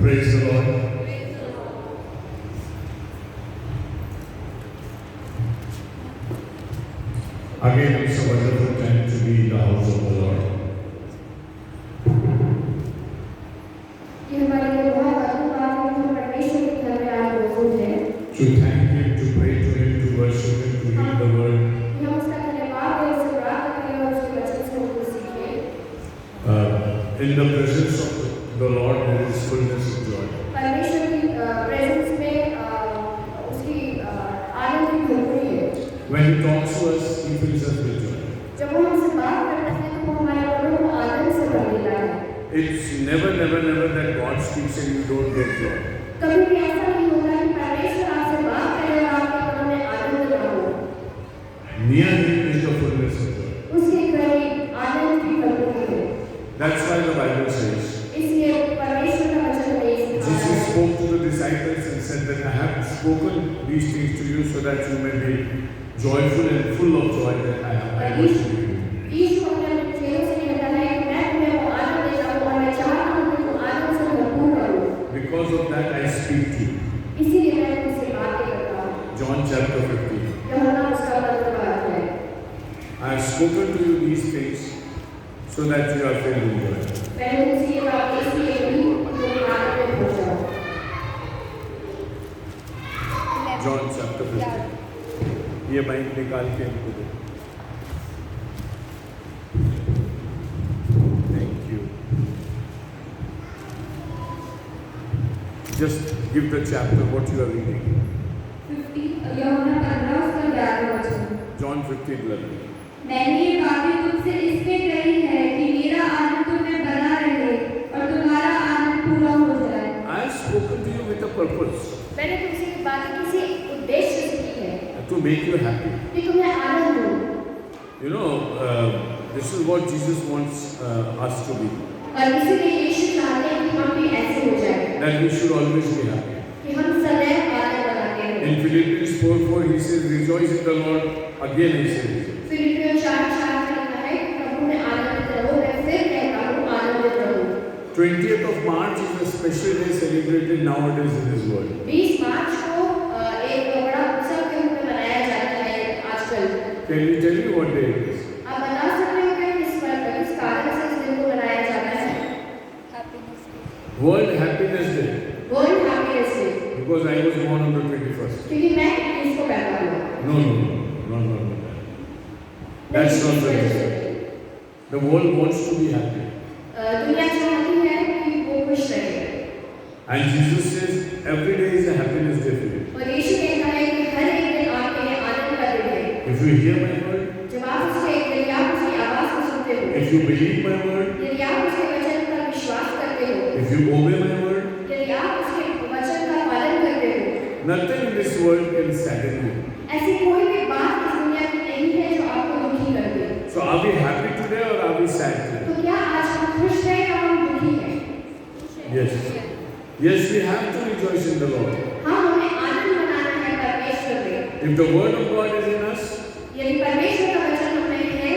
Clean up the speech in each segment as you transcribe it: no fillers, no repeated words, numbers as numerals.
Praise the Lord. Again, it's a wonderful time to be in the house of the Lord. To thank Him, to pray to Him, to worship Him, to hear the word. In the presence of the Lord, there is fullness of joy. When He talks to us, He fills us with joy. It's never that God speaks and you don't get joy. Near Him is the fullness of joy. That's why the Bible says, Jesus spoke to the disciples and said that I have spoken these things to you so that you may be joyful and full of joy that I worship you. Because of that I speak to you. John chapter 15. I have spoken to you these things so that you are filled with joy. John chapter 15. ये bike निकाल के इनको दो. Thank you. Just give the chapter what you are reading. John 15:11. मैंने ये बातें तुमसे इसलिए कही है कि मेरा आनंद तुम में बना रहे और तुम्हारा आनंद पूरा हो जाए. I have spoken to you with a purpose. मैंने तुमसे ये बातें किसी उद्देश्य से की है. To make you happy. कि तुम्हें आनंद हो. You know, this is what Jesus wants us to be. और इसीलिए यीशु चाहते हैं कि हम भी ऐसे हो जाएं. That we should always be happy. कि हम सदैव आनंद बनाते रहें. In Philippians 4:4 he says, "Rejoice in the Lord." Again he says. फिलिपियों 4:4 में लिखा है, प्रभु में आनंदित रहो. मैं फिर कहता हूँ आनंदित रहो. 20th of March is a special day celebrated nowadays in this world. 20 मार्च को एक बड़ा उत्सव के रूप में मनाया जाता है आजकल. Can you tell me what day it is? आप बता सकते हो कि किस कारण से इस दिन को मनाया जाता है? World Happiness Day. World Happiness Day. Because I was born on the 21st. क्योंकि मैं इसको पैदा हुआ. No. That's not the reason. The world wants to be happy. दुनिया चाहती है कि वो खुश रहे. And Jesus says every day is a happiness day for you. और यीशु कहता है कि हर एक दिन आपके लिए आनंद का दिन है. If you hear my word, जब आप उसकी आवाज को सुनते हो, if you believe my word, यदि आप उसके वचन पर विश्वास करते हो, if you obey my word, यदि आप उसके वचन का पालन करते हो, nothing in this world can sadden you. ऐसी कोई भी बात इस दुनिया में नहीं है जो आपको दुखी कर दे. So are we happy today or are we sad today? तो क्या आज हम खुश हैं या हम दुखी हैं? Yes, we have to rejoice in the Lord. हाँ, हमें आनंद मनाना है परमेश्वर में. If the word of God is in us, यदि परमेश्वर का वचन हमें है,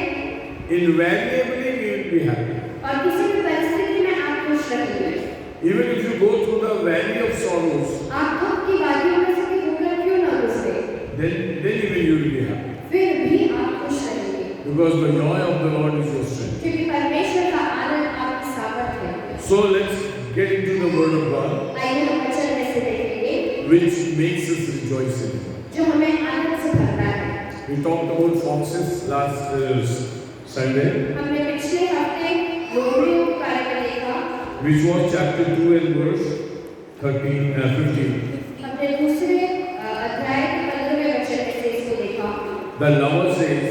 invariably we will be happy. और किसी भी परिस्थिति में आप खुश रहेंगे. Even if you go through the valley of sorrows, आप दुख की वादियों में से भी होकर क्यों न गुजरे, then even you will be happy. फिर भी आप खुश रहेंगे. Because the joy of the Lord is your strength. क्योंकि परमेश्वर का आनंद आपकी सामर्थ है. So let's get into the word of God, आइए हम वचन में से देखेंगे, which makes us rejoice in it. जो हमें आनंद से भरता है. We talked about foxes last Sunday, हमने पिछले हफ्ते लोमड़ियों के बारे में देखा. which was chapter 2 and verse 15. हमने दूसरे अध्याय के 15वें वचन में से इसको देखा. The lover says,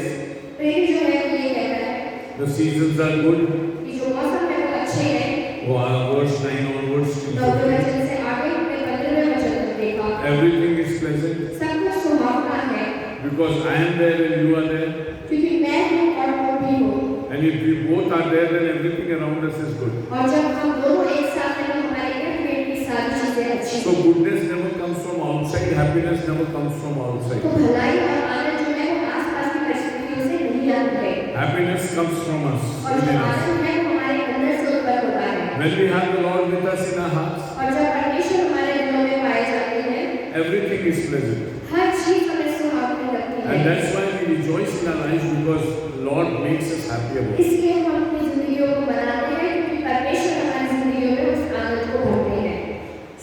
प्रेमी जो है वो ये कहता है the seasons are good. कि जो मौसम है वो अच्छे हैं. Verse 9 onwards. 9वें वचन से आगे हमने 15वें वचन तक देखा. Everything is pleasant सब कुछ सुहावना है because I am there and you are there. क्योंकि मैं हूँ और वो भी हो. And if we both are there, then everything around us is good. और जब हम दोनों एक साथ हैं तो हमारे इर्द-गिर्द की सारी चीजें अच्छी So हैं. goodness never comes from outside, happiness never comes from outside. तो भलाई और आनंद जो है वो आसपास की परिस्थितियों से नहीं आता है. Happiness comes from us, और जो within us. आनंद है वो हमारे अंदर से उत्पन्न होता है. When we have the Lord with us in our hearts, और जब परमेश्वर हमारे दिलों में पाए जाते हैं, everything is pleasant. हर चीज हमें सुहावनी लगती है। And that's why we rejoice in our lives, because Lord makes us happy about it. इसलिए हम अपनी जिंदगियों को बनाते हैं क्योंकि परमेश्वर हमारी जिंदगियों में उस आनंद को भोगते हैं।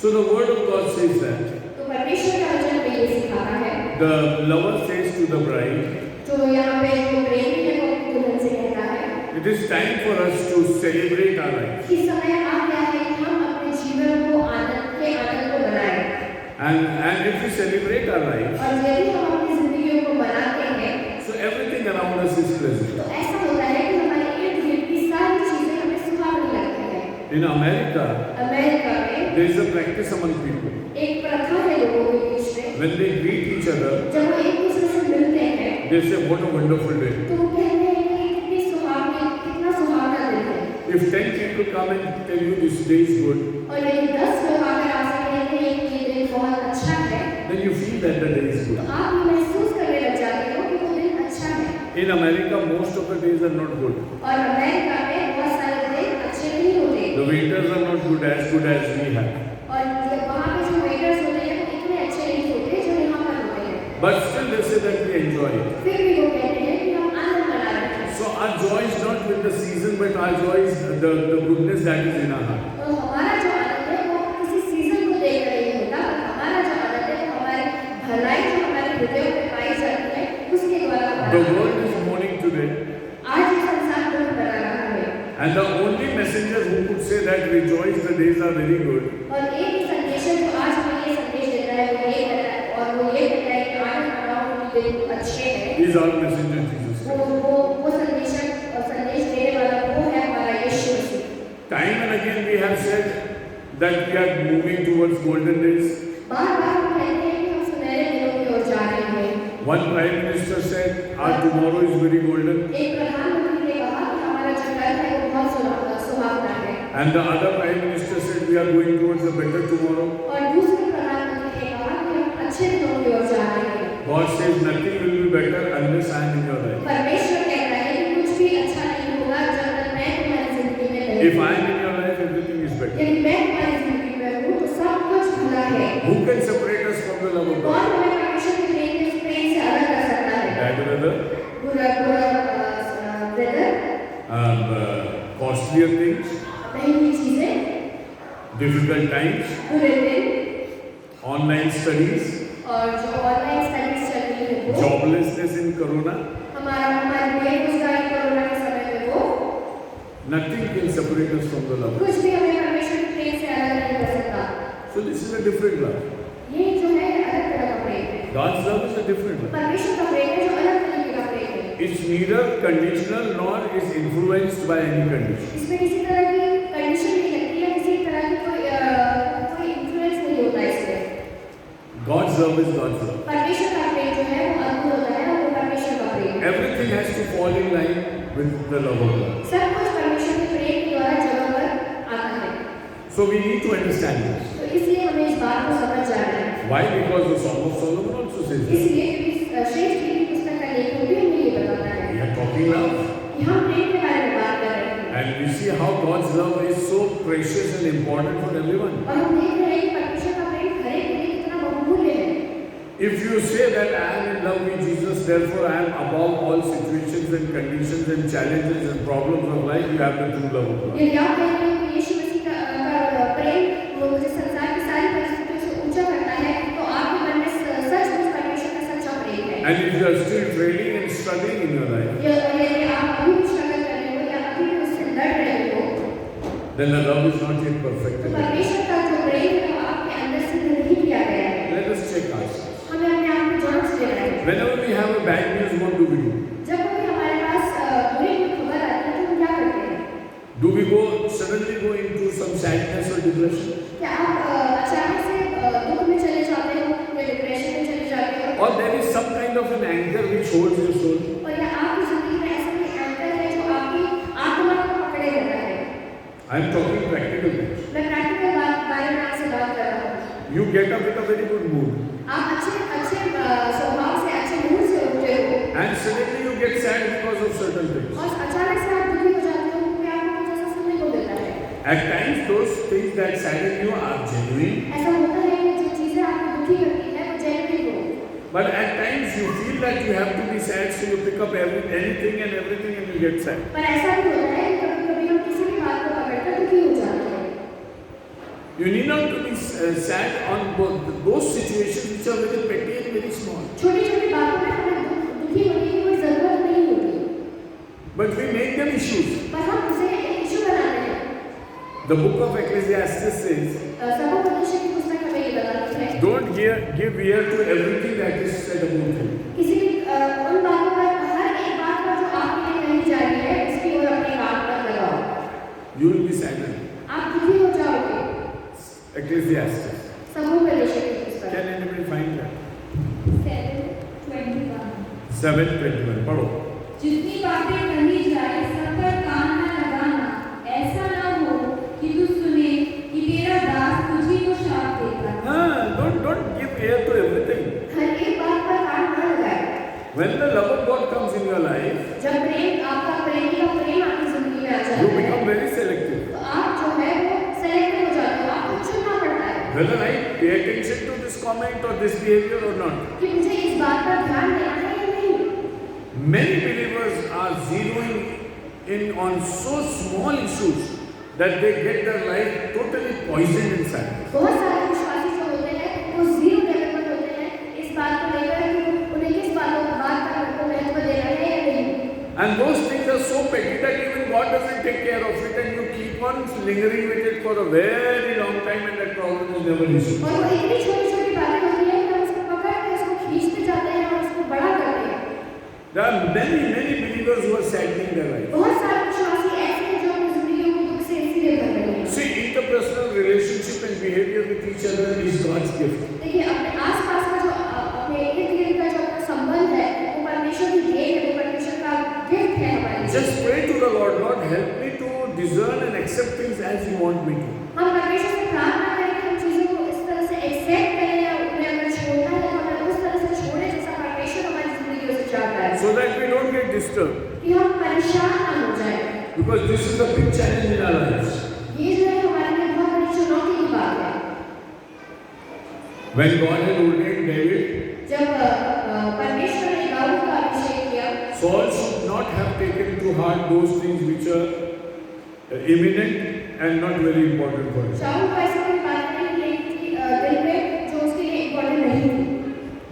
So the word of God says that तो परमेश्वर का वचन हमें ये सिखाता है, the lover says to the bride, जो यहाँ पे जो प्रेमी है वो अपनी दुल्हन से कहता है it is time for us to celebrate our life. कि समय आ गया है कि हम अपने जीवन को आनंद को बनाएं। And if we celebrate our life, और यदि हम अपनी जिंदगियों को बनाते हैं, so everything around us is pleasant. तो ऐसा होता है कि हमारे इर्द गिर्द की सारी चीजें हमें सुहावनी लगती हैं। In America, अमेरिका में there is a practice among people. एक प्रथा है लोगों के बीच में, When they greet each other, जब वो एक दूसरे से मिलते हैं they say, "What a wonderful day." तो वो कहते हैं कि कितना सुहावना दिन है। If 10 people come and tell you this day is good, और यदि 10 लोग आकर आपसे कहते हैं कि ये दिन बहुत अच्छा है, then you feel that the day is तो good. आप ये महसूस करने लग जाते हो कि वो दिन अच्छा है। In America, most of the days are not good. और अमेरिका में बहुत सारे दिन अच्छे नहीं होते। The winters are not good as we have. और वहाँ पे जो वेटर्स होते हैं वो इतने अच्छे नहीं होते जो यहाँ पर होते हैं। But still they say that we enjoy it. फिर भी वो कहते हैं कि हम आनंद मना रहे हैं। So our joy is not with the season, but our joy is the goodness that is in our heart. तो हमारा जो आनंद है वो किसी सीजन को देख नहीं होता, हमारा जो आनंद है वो हमारी भलाई जो हमारे हृदय में पाई जाती है उसके द्वारा हमारा The आनंद world है। is mourning today, आज ये संसार दुख बना रहा है and the only messenger who could say that rejoice, the days are very good, और एक ही संदेशक जो आज हमें ये संदेश देता है वो ये कहता है और वो ये कहता है कि आनंद मनाओ क्योंकि दिन अच्छे हैं। is our messenger Jesus Christ. वो संदेशक और संदेश देने वाला वो है हमारा यीशु मसीह। Time and again we have said that we are moving towards golden days. बार-बार हम कहते हैं कि हम सुनहरे दिनों की ओर जा रहे हैं। One prime minister said our tomorrow is very golden, एक प्रधानमंत्री ने कहा कि हमारा जो कल है वो बहुत सुहावना है। and the other prime minister said we are going towards a better tomorrow. और दूसरे प्रधानमंत्री ने कहा कि हम अच्छे दिनों की ओर जा रहे हैं। God says nothing will be better unless I am in your life. परमेश्वर कहता है कि कुछ भी अच्छा नहीं होगा जब तक मैं तुम्हारी जिंदगी में नहीं If I am in your life, everything is better. यदि मैं तुम्हारी जिंदगी में हूँ तो सब कुछ भला है। Who can separate us from the love of कौन God? हमें परमेश्वर के प्रेम से अलग कर सकता है? Bad weather, बुरा वेदर, costlier things, महंगी चीजें, difficult times, बुरे दिन online studies, और जो ऑनलाइन स्टडीज चल रही है वो joblessness in Corona, हमारी बेरोजगारी कोरोना के समय में वो nothing can separate us from the love. कुछ भी हमें परमेश्वर के प्रेम से अलग नहीं कर सकता। So this is a different love. ये जो है अलग तरह का प्रेम है। God's love is a different love. परमेश्वर का प्रेम है जो अलग तरीके का प्रेम है। It's neither conditional nor is influenced by any condition. इसमें किसी तरह की कंडीशन नहीं लगती है, किसी तरह की कोई इन्फ्लुएंस नहीं होता इसमें। God's love is God's love. परमेश्वर का प्रेम जो है वो अद्भुत होता है और वो परमेश्वर का प्रेम है। Everything has to fall in line with the love of God. सब कुछ परमेश्वर के प्रेम के द्वारा जगह पर आता है। So we need to understand this. तो इसलिए हमें इस बात को समझ जाना है। Why? Because the Song of Solomon also says this. इसलिए क्योंकि श्रेष्ठ गीत की पुस्तक का लेखक भी हमें ये बताता है We are talking love. कि हम प्रेम के बारे में बात कर रहे हैं And we see how God's love is so precious and important for everyone. और हम देख रहे हैं कि परमेश्वर का प्रेम हर एक के लिए कितना बहुमूल्य है। If you say that I am in love with Jesus, therefore I am above all situations and conditions and challenges and problems of life, you have the true love of God. यदि आप कह रहे हो कि यीशु मसीह का प्रेम वो मुझे संसार की सारी परिस्थितियों से ऊंचा करता है तो आपके मन में सचमुच परमेश्वर का सच्चा प्रेम है। And if you are still trailing and struggling in your life, यदि आप अभी भी स्ट्रगल कर रहे हो या अभी भी उससे लड़ रहे हो then the love is not yet perfect. तो परमेश्वर का जो प्रेम है वो आपके अंदर सिद्ध नहीं किया गया है। Let us check ourselves. हमें अपने आप को जांच लेना है। Whenever we have a bad news, what do we do? जब कभी हमारे पास बुरी कोई खबर आती है तो हम क्या करते हैं? Do we suddenly go into some sadness or depression? क्या आप अचानक से दुख में चले जाते हो या डिप्रेशन में चले जाते हो? Or there is some kind of an anger which holds your soul? और या आपकी जिंदगी में ऐसा कोई एंकर है जो आपकी आत्मा को पकड़े रहता है? I am talking practical things. मैं प्रैक्टिकल बारे में आपसे बात कर रहा हूँ। You get up with a very good mood, आप अच्छे स्वभाव से अच्छे मूड से उठते हो and suddenly you get sad because of certain things. और अचानक से आप दुखी हो जाते हो क्योंकि आपको कुछ ऐसा सुनने को मिलता है। At times, those things that sadden you are genuine, ऐसा होता है कि जो चीजें आपको दुखी करती है वो जेन्युइन हो, but at times you feel that you have to be sad, so you pick up anything and everything and you get sad. पर ऐसा भी होता है कि कभी-कभी हम किसी भी बात को पकड़कर दुखी हो जाते हैं। You need not to be sad on those situations which are very petty and very small. छोटी-छोटी बातों में हमें दुखी होने की कोई जरूरत नहीं होती, But we make them issues. पर हम उसे एक इशू बनाते हैं। The book of Ecclesiastes says, सभोपदेशक की पुस्तक हमें ये बताती है, don't give ear to everything that is said about you. किसी भी उन बातों पर, हर एक बात पर जो आपके लिए कही जा रही है उसकी ओर अपनी कान मत लगाओ, You will be saddened. आप दुखी हो जाओगे। Ecclesiastes. सभोपदेशक की पुस्तक Can anybody find that? 7:21 7:21. पढ़ो. जितनी बातें कही जाए सब पर कान न लगाना, ऐसा न हो कि तू सुने कि तेरा दास तुझी को शाप देता है। Don't give ear to everything. हर एक बात पर कान न लगाए। When the love of God comes in your life, जब प्रेम आपका प्रेमी का प्रेम आपकी जिंदगी में आ जाता you है become very selective. तो आप जो है वो सेलेक्टिव हो जाते हो, आपको चुनना पड़ता है Whether I pay attention to this comment or this behavior or not. कि मुझे इस बात पर ध्यान देना है या नहीं। Many believers are zeroing in on so small issues that they get their life totally poisoned inside. बहुत सारे विश्वासी जो होते हैं वो जीरो लेवल पर होते हैं इस बात को लेकर कि उन्हें किस बात को महत्व देना है या नहीं। And those things are so petty that even God doesn't take care of it and you keep on lingering with it for a very long time and that problem is never resolved. और वो इतनी छोटी-छोटी बातें होती हैं कि हम उसको पकड़ के उसको खींचते जाते हैं और उसको बड़ा करते हैं। There are many believers who are saddening their life. बहुत सारे विश्वासी ऐसे हैं जो अपनी जिंदगी को दुख से इसीलिए भर रहे हैं। See, interpersonal relationship and behavior with each other is God's gift. देखिए अपने आसपास का जो अपने इर्द-गिर्द का जो अपना संबंध है वो परमेश्वर की देन है, वो परमेश्वर का गिफ्ट है हमारे लिए। Just pray to the Lord, Lord, help me to discern and accept things as you want me to. हम परमेश्वर से प्रार्थना करें कि हम चीजों को इस तरह से एक्सेप्ट करें या उन्हें अगर छोड़ना है तो हमें उस तरह से छोड़ें जैसा परमेश्वर हमारी जिंदगी से चाहता है, So that we don't get disturbed. कि हम परेशान ना हो जाएं। Because this is a big challenge in our lives. ये जो है हमारे लिए बहुत बड़ी चुनौती की बात है। When God had ordained David, जब परमेश्वर ने दाऊद का अभिषेक किया, Saul should not have taken to heart those things which are imminent and not very important for him. शाऊल को ऐसी कोई बात नहीं ली थी दिल में जो उसके लिए इम्पोर्टेंट नहीं थी,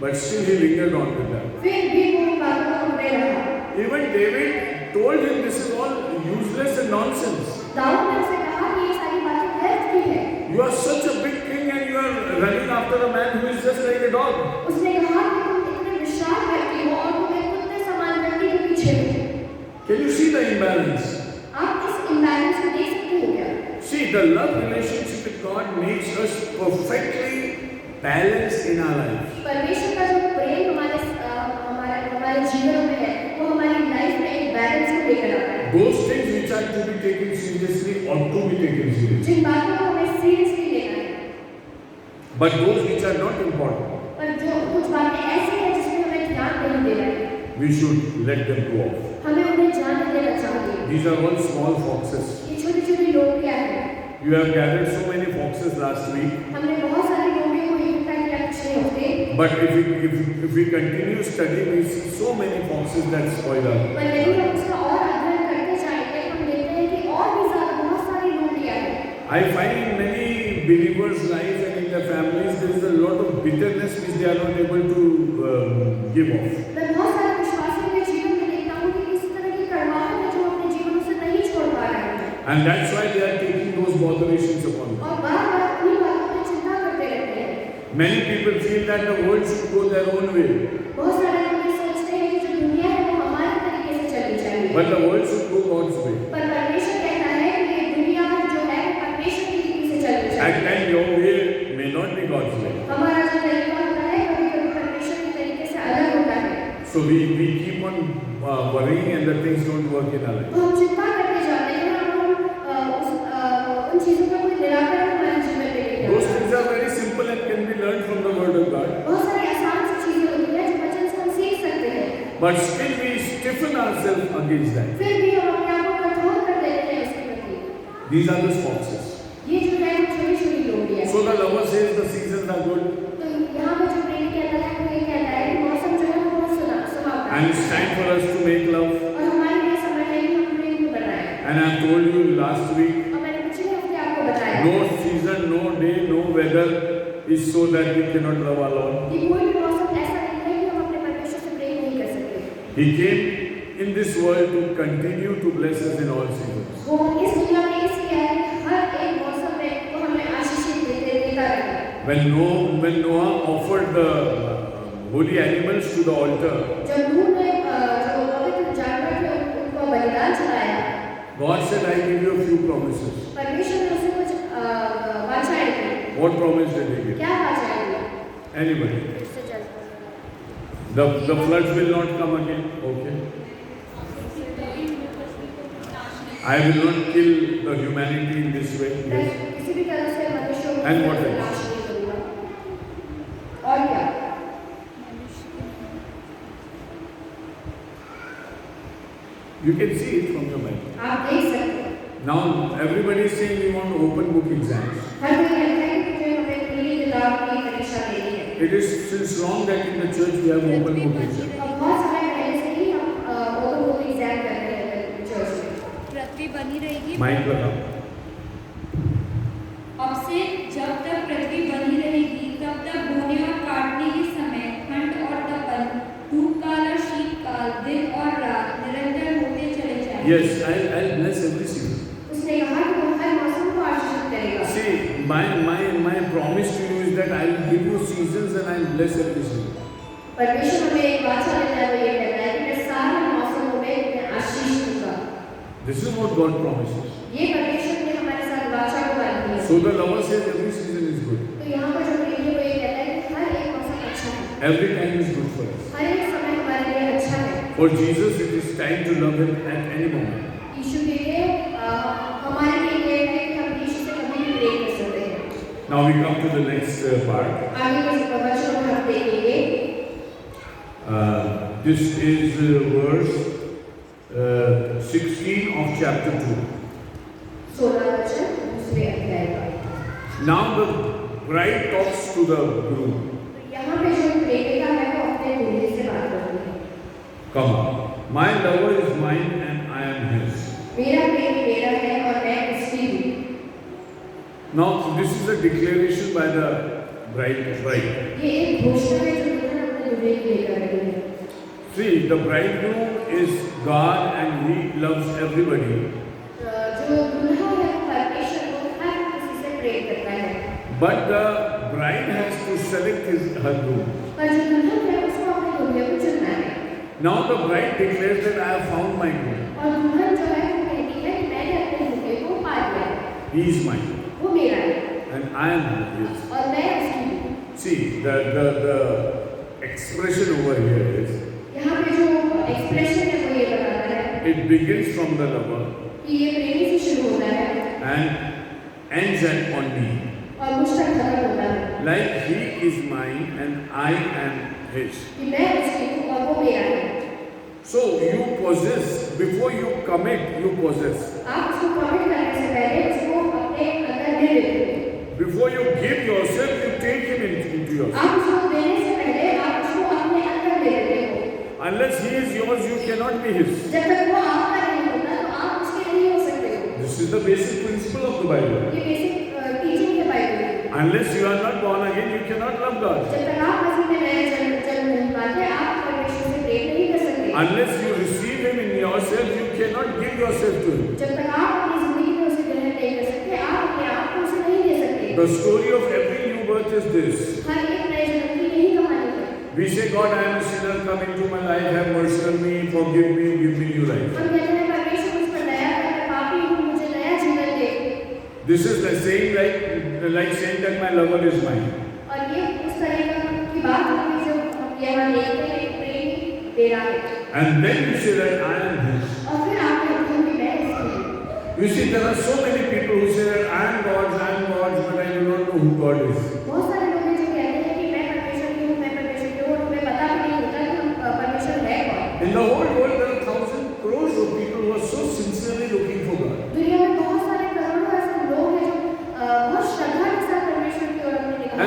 But still he lingered on with that. फिर भी वो उन बातों को पकड़े रहा। Even David told him this is all useless and nonsense. Dawood ने उसे कहा कि ये सारी बातें व्यर्थ की है। You are such a big king and you are running after a man who is just like a dog. उसने कहा कि तुम इतने विशाल व्यक्ति हो और तुम एक कुत्ते समान व्यक्ति के पीछे हो। Can you see the imbalance? आप इस इम्बैलेंस को देख सकते हो क्या? See, the love relationship with God makes us perfectly balanced in our lives. परमेश्वर का जो प्रेम हमारे जीवन में है वो हमारी लाइफ में एक बैलेंस को लेकर आता है। Those things which are to be taken seriously ought to be taken seriously. जिन बातों को हमें सीरियसली लेना है, But those which are not important, पर जो कुछ बातें ऐसी हैं जिसमें हमें ध्यान नहीं देना है, we should let them go off. हमें उन्हें जाने देना चाहिए। These are all small foxes. ये छोटी-छोटी लोमड़ियाँ हैं। You have gathered so many foxes last week. हमने बहुत सारी लोमड़ियों को इकट्ठा किया पिछले हफ्ते। But if we continue studying, we see so many foxes that spoil us. पर यदि हम उसका और अध्ययन करते जाएंगे हम देखते हैं कि और भी ज़्यादा बहुत सारी लोमड़ियाँ हैं। I find in many believers' lives and in their families there is a lot of bitterness which they are not able to give off. मैं बहुत सारे विश्वासियों के जीवन में देखता हूँ कि किसी तरह की कड़वाहट है जो अपने जीवनों से नहीं छोड़ पा रहे हैं। And that's why they are taking those botherations upon them. और बार-बार उन्हीं बातों पे चिंता करते रहते हैं। Many people feel that the world should go their own way, बहुत सारे लोग ये सोचते हैं कि जो दुनिया है वो हमारे तरीके से चलनी चाहिए। but the world should go God's way. पर परमेश्वर कहता है कि ये दुनिया जो है वो परमेश्वर की रीति से चलनी At चाहिए। times your way may not be God's way. हमारा जो तरीका होता है कभी-कभी परमेश्वर के तरीके से अलग होता है। So we keep on worrying and the things don't work in our life. तो हम चिंता करते जाते हैं और हम उन चीज़ों का कोई निराकरण हमारे जीवन में नहीं Those आता। things are very simple and can be learned from the Word of God. बहुत सारी आसान सी चीज़ें होती हैं जो वचन से हम सीख सकते हैं। But still we stiffen ourselves against that. फिर भी हम अपने आप को कठोर कर देते हैं उसके प्रति। These are the foxes. ये जो है वो छोटी-छोटी लोमड़ियाँ। So the lover says the seasons are good तो यहाँ पे जो प्रेमी कहता है वो ये कहता है कि मौसम जो है वो बहुत सुहावना है। and it's time for us to make love. और हमारे लिए समय है कि हम प्रेम को बनाएं। And I told you last week, और मैंने पिछले हफ्ते आपको बताया no season, no day, no weather is so that we cannot love our Lord. कि कोई भी मौसम ऐसा नहीं है कि हम अपने परमेश्वर से प्रेम नहीं कर सकते। He came in this world to continue to bless us in all seasons. वो इस दुनिया में इसलिए है कि हर एक मौसम में वो हमें आशीषित देता रहे। When Noah offered the holy animals to the altar, जब नूह ने जो पवित्र जानवर थे उनको बलिदान चढ़ाया, God said, I give you a few promises. परमेश्वर ने उसे कुछ वाचाएं दी। What promise did he give? क्या वाचाएं दी? Anybody? इससे जल The floods will not come again. Okay. I will not kill the humanity in this way. मैं Yes. किसी भी तरह से मनुष्यों को And what else? नाश नहीं करूँगा। और क्या? You can see it from your Bible. आप देख सकते हैं। Now everybody is saying we want open book exams. हर कोई कहता है कि मुझे हमें खुली किताब की परीक्षा देनी है। It is since long that in the church we have open book exam. अब बहुत समय पहले से ही हम ओपन बुक एग्जाम कर रहे हैं चर्च में। पृथ्वी बनी रहेगी। माइक लगाओ। अब से जब तक पृथ्वी बनी रहेगी तब तक बोने और काटने के समय ठंड और तपन, धूपकाल और शीतकाल, दिन और रात निरंतर होते चले जाएंगे। Yes, I'll bless every season. उसने कहा कि वो हर मौसम को आशीषित करेगा। See, my promise to you is that I'll give you seasons and I'll bless every season. परमेश्वर हमें एक वाचा देता है, वो ये कहता है कि मैं सारे मौसमों में तुम्हें आशीष दूंगा। This is what God promises. ये परमेश्वर ने हमारे साथ वाचा को बांधी है। So the lover says every season is good. तो यहाँ पर जो प्रेमी है वो ये कहता है कि हर एक मौसम अच्छा है। Every time is good for us. हर एक समय हमारे लिए अच्छा है। For Jesus, it is time to love Him at any moment. यीशु के लिए हमारे लिए ये है कि हम यीशु से कभी भी प्रेम कर सकते हैं। Now we come to the next part. आगे के वचनों में हम देखेंगे। This is verse 16 of chapter 2. 16 वचन दूसरे अध्याय का। Now the bride talks to the groom. तो यहाँ पे जो प्रेमिका है वो अपने दूल्हे से बात करती है। Come on. My lover is mine and I am his. मेरा प्रेमी मेरा है और मैं उसकी हूँ। Now this is a declaration by the bride. ये एक घोषणा है जो दुल्हन अपने दूल्हे के लिए कर रही है। See, the bridegroom is God and he loves everybody. जो दूल्हा है वो परमेश्वर को हर किसी से प्रेम करता है। But the bride has to select her groom. पर जो दुल्हन है उसको अपने दूल्हे को चुनना है। Now the bride declares that I have found my groom. और दुल्हन जो है वो कहती है कि मैंने अपने दूल्हे को पा लिया है। He is mine वो मेरा है and I am his. और मैं उसकी हूँ। See, the expression over here is, यहाँ पे जो एक्सप्रेशन है वो ये बताता है it begins from the lover कि ये प्रेमी से शुरू होता है and ends at on me. और मुझ तक खत्म होता है। Like he is mine and I am his. कि मैं उसकी हूँ और वो मेरा है। So you possess, before you commit, you possess. आप उसको कमिट करने से पहले उसको अपने अंदर ले लेते हैं। Before you give yourself, you take him into yourself. आप उसको देने से पहले आप उसको अपने अंदर ले लेते हो। Unless he is yours, you cannot be his. जब तक वो आपका नहीं होता तो आप उसके नहीं हो सकते हो। This is the basic principle of the Bible. ये बेसिक टीचिंग है बाइबल की। Unless you are not born again, you cannot love God. जब तक आप मसीह में नए जन्म नहीं पाते, आप परमेश्वर से प्रेम नहीं कर सकते। Unless you receive him in yourself, you cannot give yourself to him. जब तक आप अपनी जिंदगी में उसे ग्रहण नहीं कर सकते, आप अपने आप को उसे नहीं दे सकते। The story of every new birth is this. हर एक नए जन्म की यही कहानी है। We say, God, I am a sinner, come into my life, have mercy on me, forgive me, give me new life. हम कहते हैं परमेश्वर मुझ पर दया कर, मैं पापी हूँ, मुझे नया जीवन दे। This is the saying like saying that my lover is mine. और ये उस तरह की बात होगी जो हम यहाँ देखते हैं कि प्रेमी दे रहा है। And then you say that I am his. और फिर आप कहते हैं कि मैं इसकी हूँ। You see, there are so many people who say that I am God's, but I do not know who God is. बहुत सारे लोग हैं जो कहते हैं कि मैं परमेश्वर की हूँ, मैं परमेश्वर की हूँ, और उन्हें पता भी नहीं होता कि हम परमेश्वर है कौन। In the whole world, there are 1,000 crores of people who are so sincerely looking for God. दुनिया में बहुत सारे करोड़ों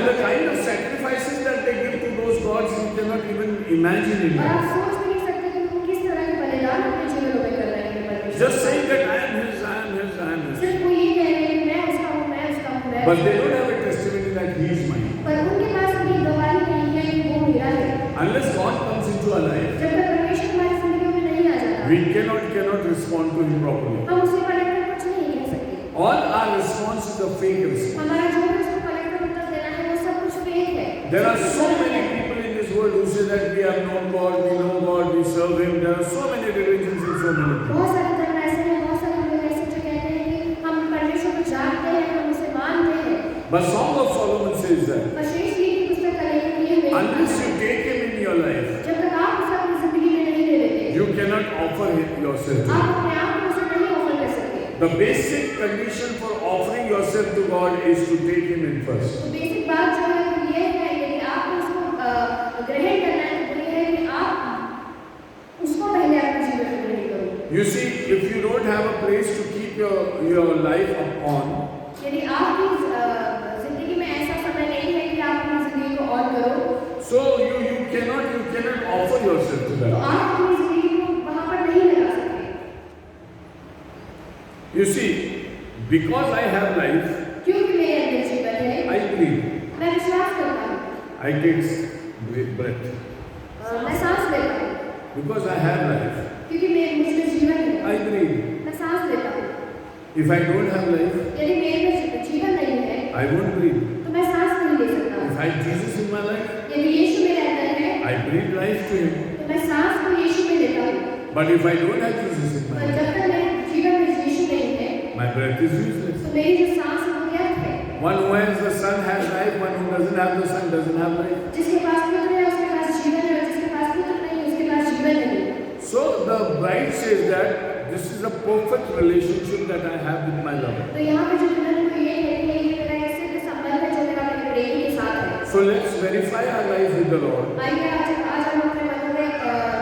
And the kind of sacrifices that they give to those gods, you cannot even imagine it. और आप सोच भी नहीं सकते कि वो किस तरह के बलिदान अपने जीवनों में कर रहे हैं परमेश्वर। Just saying that I am his, I am his, I am his. सिर्फ वो ये कह रहे हैं कि मैं उसका हूँ, मैं उसका हूँ, मैं But they don't have a testimony that he is mine. पर उनके पास कोई गवाही नहीं है कि वो मेरा है। Unless God comes into our life, जब तक परमेश्वर हमारी जिंदगियों में नहीं आ जाता, we cannot respond to him properly. हम उसे पलट कर कुछ नहीं कह सकते। All our response is a fake response. हमारा जो भी उसको पलट कर उत्तर देना है, वो सब कुछ फेक है। There are so many people in this world who say that we have known God, we know God, we serve him. There are so many religions and so many things. बहुत सारे धर्म ऐसे हैं, बहुत सारे लोग ऐसे जो कहते हैं कि हम परमेश्वर को जानते हैं, हम उसे मानते हैं। But Song of Solomon says that पर शेष गीत की पुस्तक का लेखक ये नहीं unless कहता, you take him in your life, जब तक आप उसे अपनी जिंदगी में नहीं ले लेते, you cannot offer him yourself to आप him. अपने आप को उसे नहीं ऑफर कर सकते। The basic condition for offering yourself to God is to take him in first. तो बेसिक बात जो है वो ये है, यदि आपको उसको ग्रहण करना है तो ये है कि आप उसको पहले अपने जीवन में ग्रहण करो। You see, if you don't have a place to keep your life upon, यदि आपकी जिंदगी में ऐसा समय नहीं है कि आप अपनी जिंदगी को ऑन करो, so you cannot offer yourself to तो that. आप अपनी जिंदगी को वहाँ पर नहीं लगा सकते। You see, because I have life, क्योंकि मेरे अंदर जीवन है, I breathe, मैं विश्वास करता हूँ, I take breath. मैं सांस लेता हूँ, Because I have life, क्योंकि मुझमें जीवन है, I breathe. मैं सांस लेता हूँ। If I don't have life, यदि मेरे में जीवन नहीं है, I won't breathe. तो मैं सांस नहीं ले सकता। If I have Jesus in my life, यदि यीशु मेरे अंदर है, I breathe life to him. तो मैं सांस को यीशु में लेता हूँ। But if I don't have Jesus in my पर life, जब तक मेरे जीवन में यीशु नहीं है, my breath is useless. तो मेरी जो सांस है वो व्यर्थ है। One who has the Son has life, one who doesn't have the Son doesn't have life. जिसके पास पुत्र है उसके पास जीवन है, और जिसके पास पुत्र नहीं उसके पास जीवन नहीं। So the bride says that this is a perfect relationship that I have with my lover. तो यहाँ पे जो दुल्हन को ये कहती है, ये मेरा एक सिद्ध संबंध है जो मेरा मेरे प्रेमी के साथ है। So let's verify our life with the Lord. आइए आज हम अपने मन में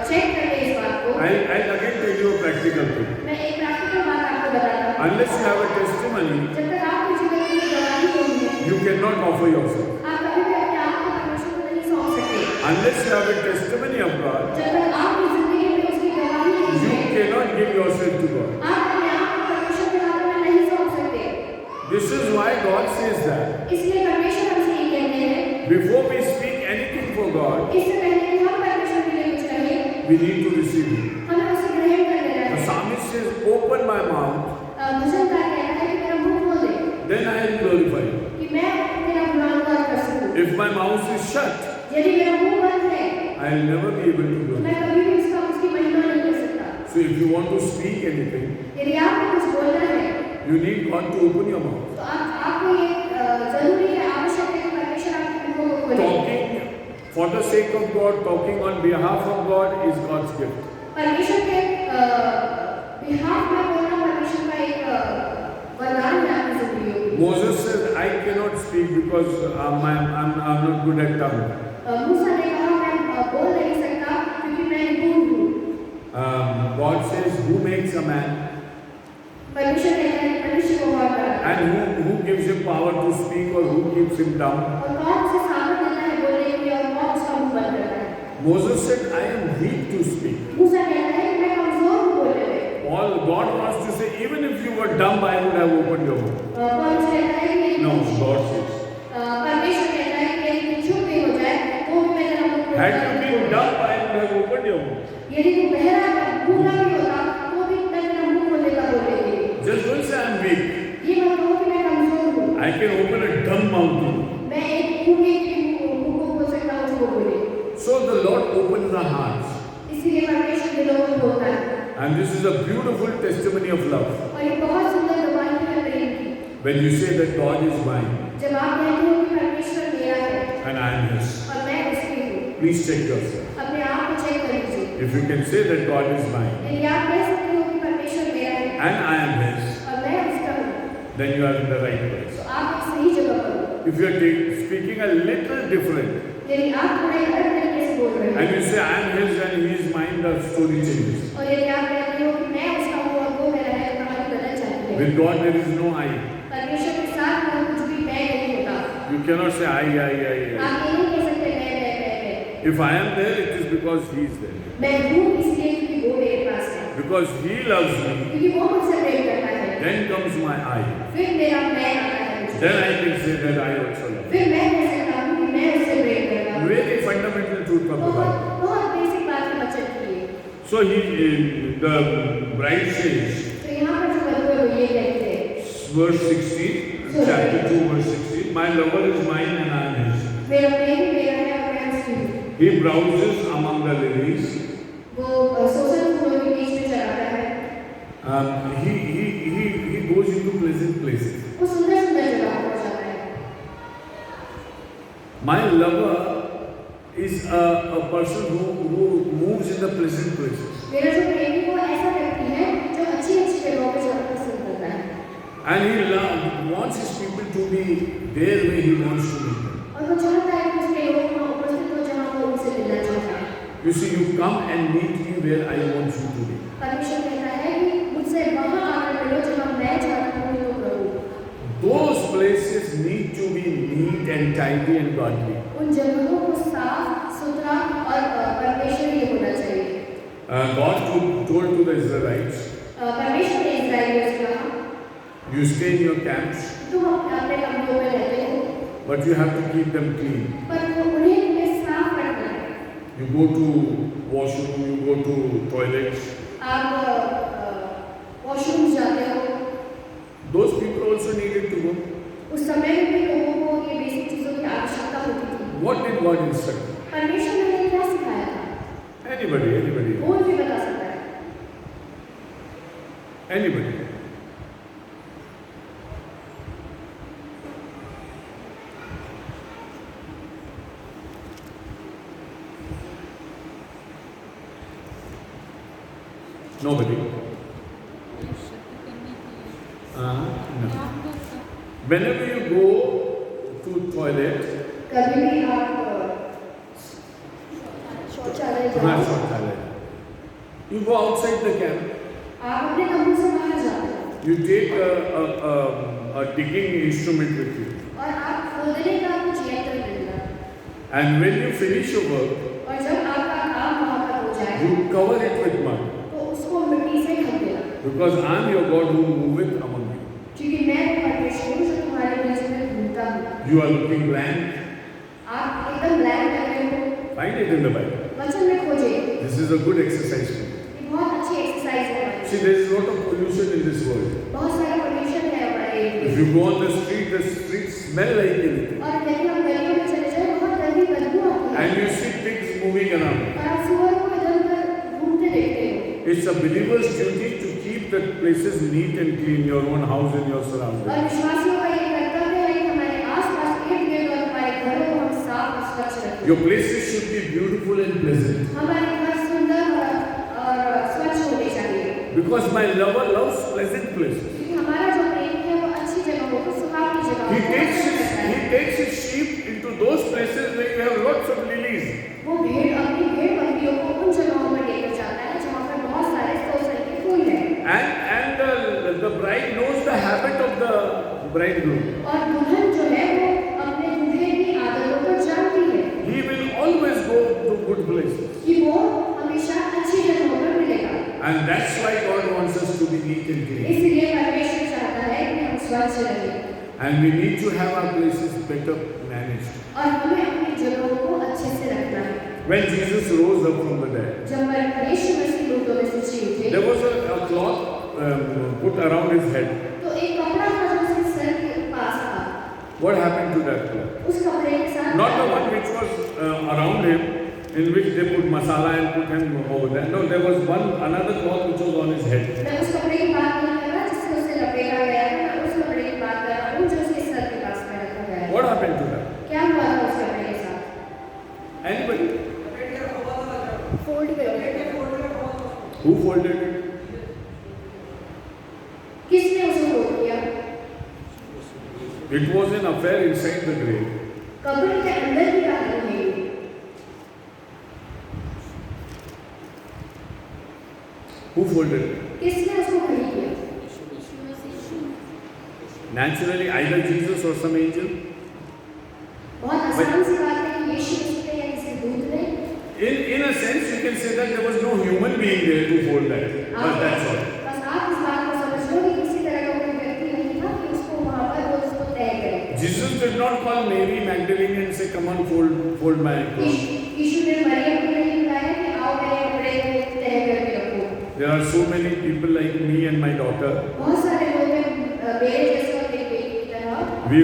चेक कर लें इस बात को। I'll again tell you a practical thing. मैं एक प्रैक्टिकल बात आपको बताता हूँ। Unless you have a testimony, जब तक आपके जीवन में गवाही नहीं है, you cannot offer yourself. आप कभी भी अपने आप को परमेश्वर को नहीं सौंप सकते। Unless you have a testimony of God, जब तक आपकी जिंदगी में उसकी गवाही नहीं you है, cannot give yourself to God. आप अपने आप को परमेश्वर के हाथों में नहीं सौंप सकते। This is why God says that इसलिए परमेश्वर हमसे ये कहते हैं, before we speak anything for God, इससे पहले कि हम परमेश्वर के लिए कुछ कहें, we need to receive it. हमें उसे ग्रहण कर लेना The है। psalmist says, open my mouth, भजनकार कहता है कि मेरा मुंह खोल दे, then I will glorify you. कि मैं तेरा गुणगान कर सकूं। If my mouth is shut, यदि मेरा मुंह बंद है, I will never be able to तो glorify. मैं कभी भी उसकी महिमा नहीं कर सकता। So if you want to speak anything, यदि आपको कुछ बोलना है, you need God to open your mouth. तो आपको ये जरूरी है, आवश्यक है कि परमेश्वर आपके मुंह को खोले। Talking for the sake of God, talking on behalf of God is God's gift. परमेश्वर के बिहाफ में बोलना परमेश्वर का एक वरदान है आपकी जिंदगी में। Moses says, I cannot speak because I'm not good at tongue. मूसा ने कहा मैं बोल नहीं सकता क्योंकि मैं निपुण हूँ। God says, who makes a man परमेश्वर कहता है कि मनुष्य को और बनाता है। and who gives him power to speak or who keeps him dumb? और कौन उसे सामर्थ देता है बोलने के लिए और कौन उसका मुंह बंद करता है। Moses said, I am weak to speak. मूसा कहता है कि मैं कमजोर हूँ बोलने में। All God wants to say, even if you were dumb, I would have opened your mouth. पौलुस कहता है कि No, God says. परमेश्वर कहता है कि यदि तू चुप भी हो जाए तो भी मैं तेरा मुंह Had you been dumb, I would have opened your mouth. यदि तू बहरा गूंगा भी होता तो भी मैं तेरा मुंह खोल देता बोलने के लिए। Just don't say I'm weak. ये मत कहो कि मैं कमजोर हूँ। I can open a dumb mouth too. मैं एक गूंगे के मुंह को खोल सकता हूँ उसको बोले। So the Lord opens our hearts. इसीलिए परमेश्वर दिलों को खोलता है। And this is a beautiful testimony of love. और ये बहुत सुंदर गवाही है प्रेम की। When you say that God is mine जब आप कहते हो कि परमेश्वर मेरा है and I am His. और मैं उसकी हूँ, Please check yourself. अपने आप को चेक कर लीजिए। If you can say that God is mine यदि आप कह सकते हो कि परमेश्वर मेरा है and I am His, और मैं उसका हूँ, then you are in the right place. तो आप एक सही जगह पर हो। If you are speaking a little different यदि आप थोड़े अलग तरीके से बोल रहे and हो you say I am His and He is mine, the story changes. और यदि आप कहते हो कि मैं उसका हूँ और वो मेरा है, तो कहानी बदल जाती है। With God there is no I. परमेश्वर के साथ वह कुछ भी मैं नहीं होता। You cannot say I. आप ये नहीं कह सकते मैं। If I am there, it is because He is there. मैं हूँ इसलिए क्योंकि वो मेरे पास है, Because He loves me, क्योंकि वो मुझसे प्रेम करता है। then comes my I. फिर मेरा मैं आता है मुझे। Then I can say that I also love. फिर मैं कह सकता हूँ कि मैं उससे प्रेम करता हूँ। Very fundamental truth of the Bible. बहुत बेसिक बात है बच्चन की है। So the bride says, तो यहाँ पर जो वधू है वो ये कहते हैं, verse 16, chapter 2, verse 16, my lover is mine and I am his. मेरा प्रेम मेरा है और मैं उसकी हूँ। He browses among the lilies. वो सोशल फूलों के बीच में चलाता है। He goes into pleasant places. वो सुंदर सुंदर जगहों पर जाता है। My lover is a person who moves in the pleasant places. मेरा जो प्रेमी वो ऐसा व्यक्ति है जो अच्छी अच्छी जगहों पर जाना पसंद करता है। And he wants his people to be there where he wants to meet them. और वो चाहता है कि उसके लोग वहाँ उपस्थित हो जहाँ वो उनसे मिलना चाहता है। You see, you come and meet me where I want you to be. परमेश्वर कहता है कि मुझसे वहाँ आकर मिलो जहाँ मैं चाहता हूँ कि तुम रहो। Those places need to be neat and tidy and godly. उन जगहों को साफ सुथरा और परमेश्वरीय होना चाहिए। God told to the Israelites, परमेश्वर ने इस्राएलियों से कहा, you stay in your camps, तुम अपने कमरों में रहते हो, but you have to keep them clean. पर उन्हें साफ रखना है। You go to washroom, you go to toilets. आप वॉशरूम जाते हो। Those people also needed to go. उस समय में भी लोगों को ये बेसिक चीजों की आवश्यकता होती थी। What did God instruct? परमेश्वर ने क्या सिखाया था? Anybody. कौन भी बता सकता है? Anybody. Nobody. No. Whenever you go to toilet, कभी भी आप शौचालय जाओ, you go outside the camp. आप अपने कमरों से बाहर जाते हो You take a digging instrument with you. और आप खोदने का कुछ यंत्र मिलेगा। And when you finish your work, और जब आपका काम वहाँ पर हो जाए, you cover it with mud. तो उसको मिट्टी से ढक देना, Because I am your God who moveth among you. क्योंकि मैं परमेश्वर हूँ जो तुम्हारे बीच में घूमता हूँ। You are looking blank. आप एकदम ब्लैंक लग रहे हो, Find it in the Bible. वचन में खोजिए। This is a good exercise for you. ये बहुत अच्छी एक्सरसाइज है हमारी। See, there is a lot of pollution in this world. बहुत सारा पोल्यूशन है हमारे If you go on the streets smell like anything. और यदि हम गलियों में चले जाएं बहुत गंदी बदबू आती है And you see pigs moving around. और आप सुअर को इधर-उधर घूमते देखते हो। It's a believer's duty to keep the places neat and clean, your own house and your और surroundings. विश्वासियों का ये कर्तव्य है कि हमारे आस-पास इर्द-गिर्द और हमारे घरों को हम साफ और स्वच्छ रखें। Your places should be beautiful and pleasant. हमारे घर सुंदर और स्वच्छ होने चाहिए। Because my lover loves pleasant places. क्योंकि हमारा जो प्रेम है वो अच्छी जगहों को, सुहावनी जगहों He को takes पसंद करता है। he takes his sheep into those places where you have lots of lilies. वो अपनी भेड़ बकरियों को उन जगहों पर लेकर जाता है जहाँ पर बहुत सारे सोसन के फूल हैं। And the bride knows the habit of the bridegroom. और दुल्हन जो है वो अपने दूल्हे की आदतों को जानती है He will always go to good places. कि वो हमेशा अच्छी जगहों पर मिलेगा। And that's why God wants us to be neat and clean. इसलिए परमेश्वर चाहता है कि हम स्वच्छ रहें And we need to have our places better managed. और हमें अपनी जगहों को अच्छे से रखना है। When Jesus rose up from the dead, जब यीशु मसीह मुर्दों में से जी उठे, there was a cloth put around his head. तो एक कपड़ा था जो उसके सर के पास था। What happened to that cloth? उस कपड़े के साथ Not the one which was around him, in which they put masala and put him over there. No, there was another cloth which was on his head. मैं उस कपड़े की बात नहीं कर रहा जिससे उसे लपेटा गया था, मैं उस कपड़े की बात कर रहा हूँ जो उसके सर के पास में रखा गया है। What happened to that? क्या हुआ था उस कपड़े के साथ? Anybody? फोल्ड कर Who folded it? किसने उसे फोल्ड किया? It was an affair inside the grave. कब्र के अंदर की कहानी है ये। Who folded it? किसने उसको खड़ी किया? Naturally, either Jesus or some angel. बहुत आसान सी बात है कि यीशु मसीह ने या किसी दूत ने In a sense, you can say that there was no human being there to hold that. But that's all. बस आप इस बात को समझ लो कि किसी तरह का कोई व्यक्ति नहीं था कि उसको वहाँ पर वो उसको तय करे। Jesus did not call Mary Magdalene and say, "Come on, fold my clothes." यीशु ने मरियम को नहीं बुलाया कि आओ मेरे कपड़े को तय करके रखो। There are so many people like me and my daughter. बहुत सारे लोग हैं मेरे जैसे और मेरी बेटी की तरह। We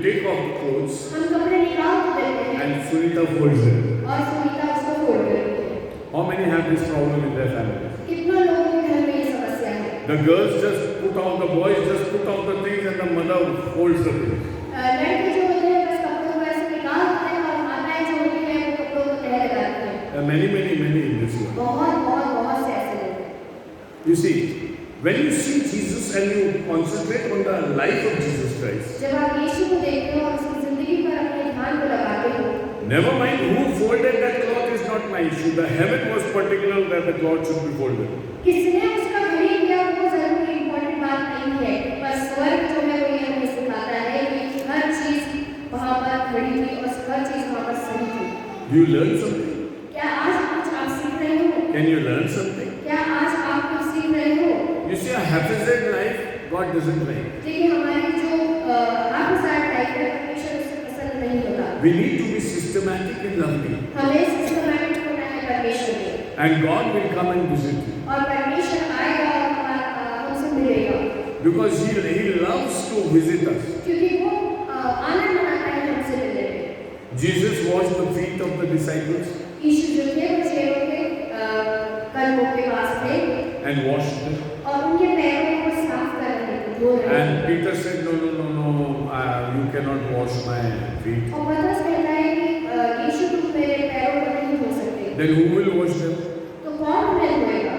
take off the clothes हम कपड़े निकाल तो देते हैं and Sunita folds them. और सुनीता उसको फोल्ड करती है। How many have this problem in their families? कितना लोगों के घर में ये समस्या है? The girls just put out, the boys just put out the things and the mother folds the things. लड़के जो होते हैं बस कपड़ों को ऐसे निकाल देते हैं और माताएं जो होती हैं वो कपड़ों को तय लगाती हैं। There are many in this world. बहुत से ऐसे लोग हैं। You see, when you see Jesus and you concentrate on the life of Jesus Christ, जब आप यीशु को देखते हो और उसकी जिंदगी पर अपने ध्यान को लगाते हो, never mind who folded that cloth is not my issue. The heaven was particular that the cloth should be folded. किसने उसका घड़ी किया वो जरूरी इम्पोर्टेंट बात नहीं है, पर स्वर्ग जो है वो ये हमें सिखाता है कि हर चीज वहाँ पर खड़ी थी और हर चीज वहाँ पर सही थी। Do you learn something? क्या आज कुछ आप सीख रहे हो? Can you learn something? क्या आज आप कुछ सीख रहे हो? You see, a haphazard life, God doesn't like. देखिए हमारी जो हाफिज़ात टाइप है परमेश्वर उससे पसंद नहीं होता। We need to be systematic in loving. हमें सिस्टमैटिक होना है परमेश्वर में। And God will come and visit you. और परमेश्वर आएगा और हमसे मिलेगा। Because He loves to visit us. क्योंकि वो आनंद मनाता है हमसे मिलने में। Jesus washed the feet of the disciples यीशु जो थे वो चेलों के कदमों के पास थे and washed them. और उनके पैरों को साफ कर रहे थे, धो रहे थे। And Peter said, No, you cannot wash my feet. और पतरस कहता है कि यीशु तुम मेरे पैरों को नहीं धो सकते। Then who will wash them? तो कौन उन्हें धोएगा?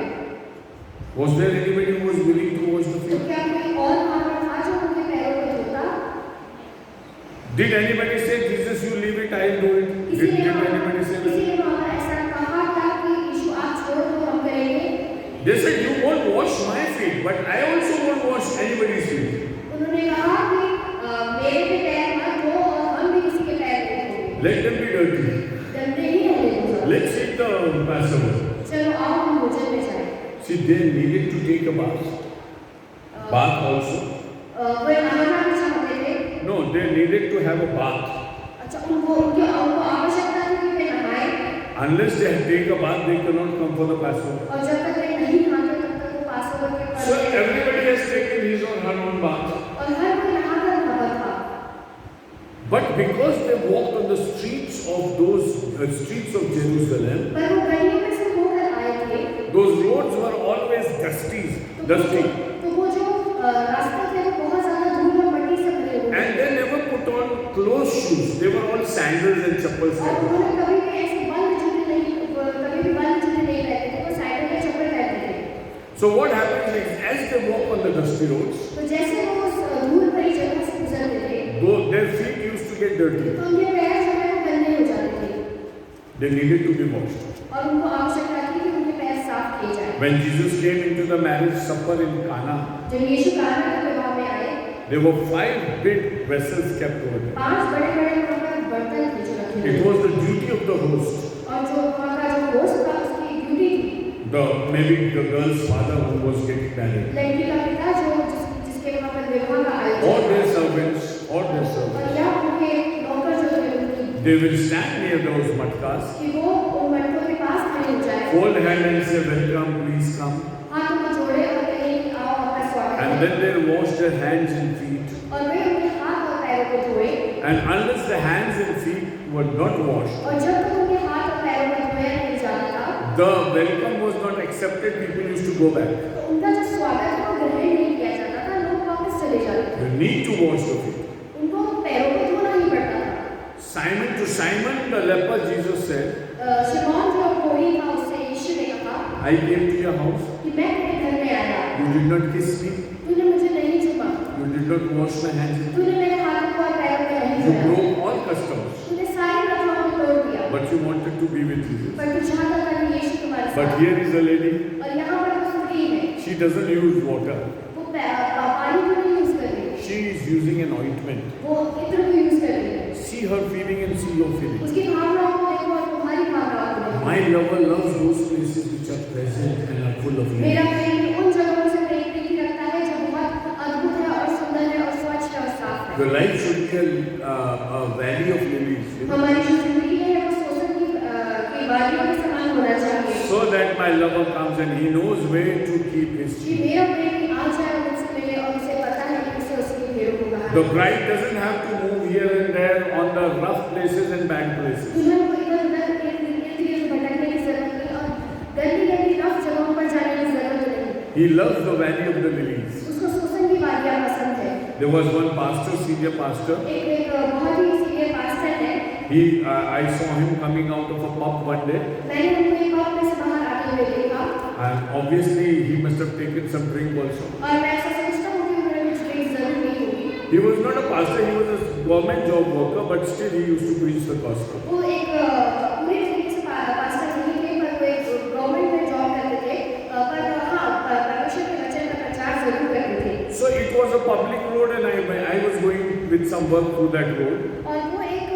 Was there anybody who was willing to wash the तो feet? क्या कोई और वहाँ पर था जो उनके पैरों को धोता? Did anybody say, Jesus, you leave it, I'll do it? Did anybody say that? इसीलिए वहाँ पर ऐसा कहा था कि यीशु आप छोड़ दो हम करेंगे। They said, You won't wash my feet, but I also won't wash anybody's feet. उन्होंने कहा कि मेरे भी पैर मत धो और हम भी किसी के पैर नहीं धोएंगे। Let them be dirty. गंदे ही रहने दो। Let's eat the Passover. चलो आओ हम भोजन में जाएं। See, they needed to take a bath. Bath also. कोई नहाना भी चाहते थे। No, they needed to have a bath. अच्छा उनको आवश्यकता थी कि वे नहाएं। Unless they take a bath, they cannot come for the Passover. और जब तक वे नहीं नहाते तब तक वो पासोवर के So पर्व everybody has taken his or her own bath. और हर कोई नहाकर नहा था। But because they walked on the streets of streets of Jerusalem, पर वो गलियों में से होकर आए थे। those roads were always dusty. तो वो जो रास्ते थे वो बहुत ज़्यादा धूल और मिट्टी से भरे हुए थे। And they never put on closed shoes. They were all sandals and chappals. और उन्होंने कभी भी ऐसे बंद जूते नहीं पहनते थे, वो सैंडल या चप्पल पहनते थे। So what happens is, as they walk on the dusty roads, तो जैसे वो उस धूल भरी जगह से गुजरते थे, though their feet used to get dirty, तो उनके पैर जो है वो गंदे हो जाते थे they needed to be washed. और उनको आवश्यकता थी कि उनके पैर साफ किए जाएं। When Jesus came into the marriage supper in Cana, जब यीशु काना के विवाह में आए, there were 5 big vessels kept over there. 5 बड़े-बड़े वहाँ पर बर्तन थे जो रखे It हुए was the duty of the host. और जो वहाँ का जो होस्ट था उसकी ड्यूटी थी। Maybe the girl's father who was getting married, लड़की का पिता जो जिसके वहाँ पर विवाह का or आयोजन their servants, और या उनके नौकर जो थे उनकी they will stand near those matkas, कि वो उन मटकों के पास खड़े हो जाए, hold hand and say, Welcome, please come. हाथों को जोड़े और कहें कि आओ आपका स्वागत And है। then they'll wash their hands and feet. और वे उनके हाथ और पैरों को धोए And unless the hands and feet were not washed, और जब तक उनके हाथ और पैरों को धोया नहीं जाता था, the welcome was not accepted, people used to go back. तो उनका जो स्वागत है वो ग्रहण नहीं किया जाता था, लोग वापस चले जाते थे। You need to wash the feet. उनको पैरों को धोना ही पड़ता था। Simon the leper, Jesus said, शिमोन जो कोढ़ी था उससे यीशु ने कहा I came to your house, कि मैं तेरे घर में आया, you did not kiss me, तूने मुझे नहीं चुमा, you did not wash my hands, तूने मेरे हाथों को और पैरों को नहीं you धोया, broke all customs, तूने सारी प्रथाओं को तोड़ दिया, but you wanted to be with Jesus. पर तू चाहता था कि यीशु तुम्हारे But साथ। here is a lady, और यहाँ पर वो स्त्री है, she doesn't use water, वो पानी को नहीं यूज कर रही, she is using an ointment. वो इत्र को यूज कर रही है। She her feeling and see your feeling. उसकी भावनाओं को देखो और तुम्हारी भावनाओं को देखो। My lover loves those places which are pleasant and are full of मेरा lilies. प्रेमी उन जगहों से प्रीति रखता है जो बहुत अद्भुत है और सुंदर है और स्वच्छ है और साफ है। Your life should be a valley of lilies. हमारी जो जिंदगी है वो सोसन की वादियों के समान होना चाहिए। So that my lover comes and he knows where to keep his कि sheep. मेरा प्रेमी आ जाए और मुझसे मिले और उसे पता है कि उसे उसकी भेड़ों को बाहर। The bride doesn't have to move here and there on the rough places and bad places. दुल्हन को इधर-उधर इर्द-गिर्द भटकने की जरूरत नहीं और गंदी-गंदी रफ जगहों पर जाने की जरूरत नहीं। He loves the valley of the lilies. उसको सोसन की वादियाँ पसंद है। There was one pastor, senior pastor. एक बहुत ही सीनियर पास्टर है। I saw him coming out of a pub one day, मैंने उनको एक पब में से बाहर आते हुए देखा and obviously he must have taken some drink also. और मैं ऐसा सोचता हूँ कि उन्होंने कुछ ड्रिंक जरूर ली होगी। He was not a pastor, he was a government job worker, but still he used to preach the gospel. वो एक पूरे तरीके से पास्टर नहीं थे पर वो एक गवर्नमेंट में जॉब करते थे पर हाँ परमेश्वर के वचन का प्रचार जरूर करते थे। So it was a public road, and I was going with some work through that road. और वो एक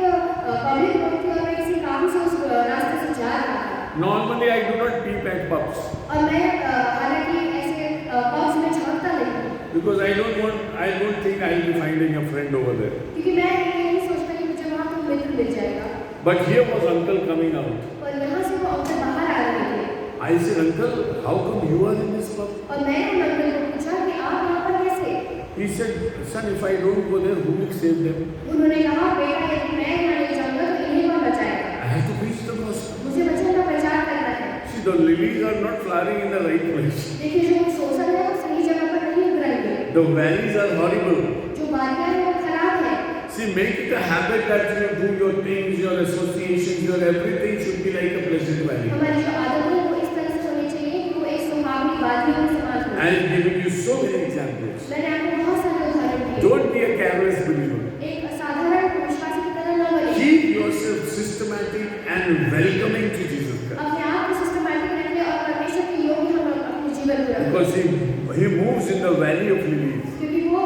पब्लिक रोड थी और मैं किसी काम से उस रास्ते से जा रहा था। Normally I do not peep at pubs और मैं हालांकि ऐसे पब्स में झांकता नहीं because I don't think I will be finding a friend over there. क्योंकि मैं ये नहीं सोचता कि मुझे वहाँ कोई मित्र मिल जाएगा। But here was uncle coming out. और यहाँ से वो अंकल बाहर आ रहे थे I said, uncle, how come you are in this pub? और मैंने उन अंकल को पूछा कि आप यहाँ पर कैसे? He said, son, if I don't go there, who will save them? उन्होंने कहा बेटा यदि मैं यहाँ नहीं जाऊँगा तो इन्हें कौन बचाएगा? I have to preach the gospel. मुझे वचन का प्रचार करना है। See, the lilies are not flowering in the right place. देखिए जो शोषण है वो सही जगह पर नहीं उग रही है। The valleys are horrible. जो वादियाँ हैं वो खराब है। See, make it a habit that you do your things, your associations, your everything should be like a pleasant valley. हमारी जो आदतें हैं वो इस तरह से होनी चाहिए कि वो एक सुहावनी वादियों के समान हो। I am giving you so many examples. मैंने आपको बहुत सारे उदाहरण दिए। Don't be a careless believer. एक असाधारण विश्वासी की तरह न बने। Keep yourself systematic and welcoming to Jesus Christ. अपने आप को सिस्टमैटिक रखिए और परमेश्वर के योग्य हम अपने जीवन में रखें। Because he moves in the valley of lilies. क्योंकि वो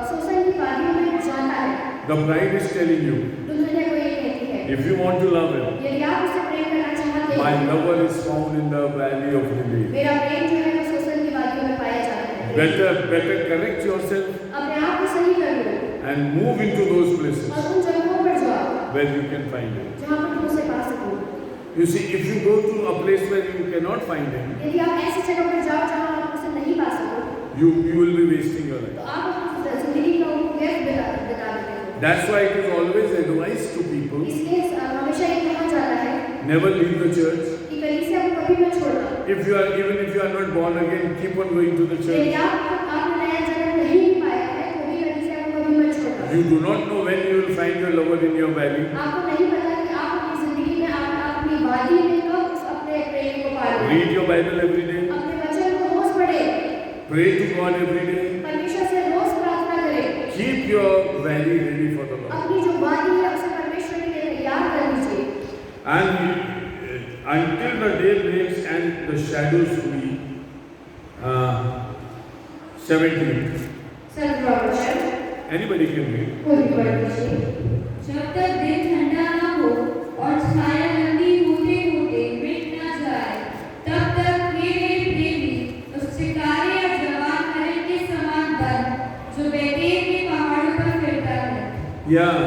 शोषण की वादियों में जाता है। The bride is telling you, Dulhania को ये कहती है if you want to love him, यदि आप उसे प्रेम करना चाहते my हैं lover is found in the valley of lilies. मेरा प्रेम जो है वो शोषण की वादियों में पाया जाता है। Better correct yourself अपने आप को सही कर लो and move into those places और उन जगहों पर जाओ where you can find him. जहाँ पर तुम उसे पा सको। You see, if you go to a place where you cannot find him, यदि आप ऐसी जगह पर जाओ जहाँ आप उसे नहीं पा सको you will be wasting your तो life. आप अपनी जिंदगी का व्यर्थ बिता देते हो। That's why it is always advised to people, इसलिए हमेशा ये कहा जाता है never leave the church. कि कलीसिया को कभी मत छोड़ना। Even if you are not born again, keep on going to the यदि church. आपने नया जन्म नहीं पाया है तो भी कलीसिया को कभी मत छोड़ना। You do not know when you will find your lover in your valley. आपको नहीं पता कि आप अपनी जिंदगी में आप अपनी वादी में कब उस अपने प्रेमी को पालोगे। Read your Bible every day. अपने वचन को रोज पढ़े। Pray to God every day. परमेश्वर से रोज प्रार्थना करें। Keep your valley ready for the Lord. अपनी जो वादी है उसे परमेश्वर के लिए तैयार कर लीजिए। And until the day breaks and the shadows flee. 17. सर्वप्रभु Anybody can read. कोई भी पढ़ लीजिए। जब तक दिन ठंडा न हो और छाया लंबी होते होते मिट न जाए तब तक हे मेरे प्रेमी उस शिकारी या जवान हरिण के समान बन जो बेतेल के पहाड़ों पर फिरता है। Yeah.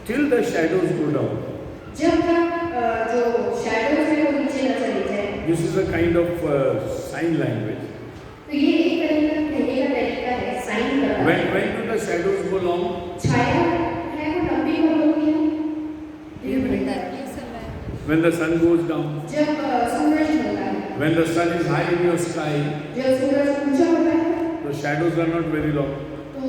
Till the shadows go down. जब तक जो शैडोज है वो नीचे न चली जाए। This is a kind of sign language. तो ये एक तरह का कहने का तरीका है साइन करना। When do the shadows go long? छाया है वो लंबी कब होती है? When the sun goes down. जब सूरज ढलता है। When the sun is high in your sky, जब सूरज ऊंचा होता है the shadows are not very long. तो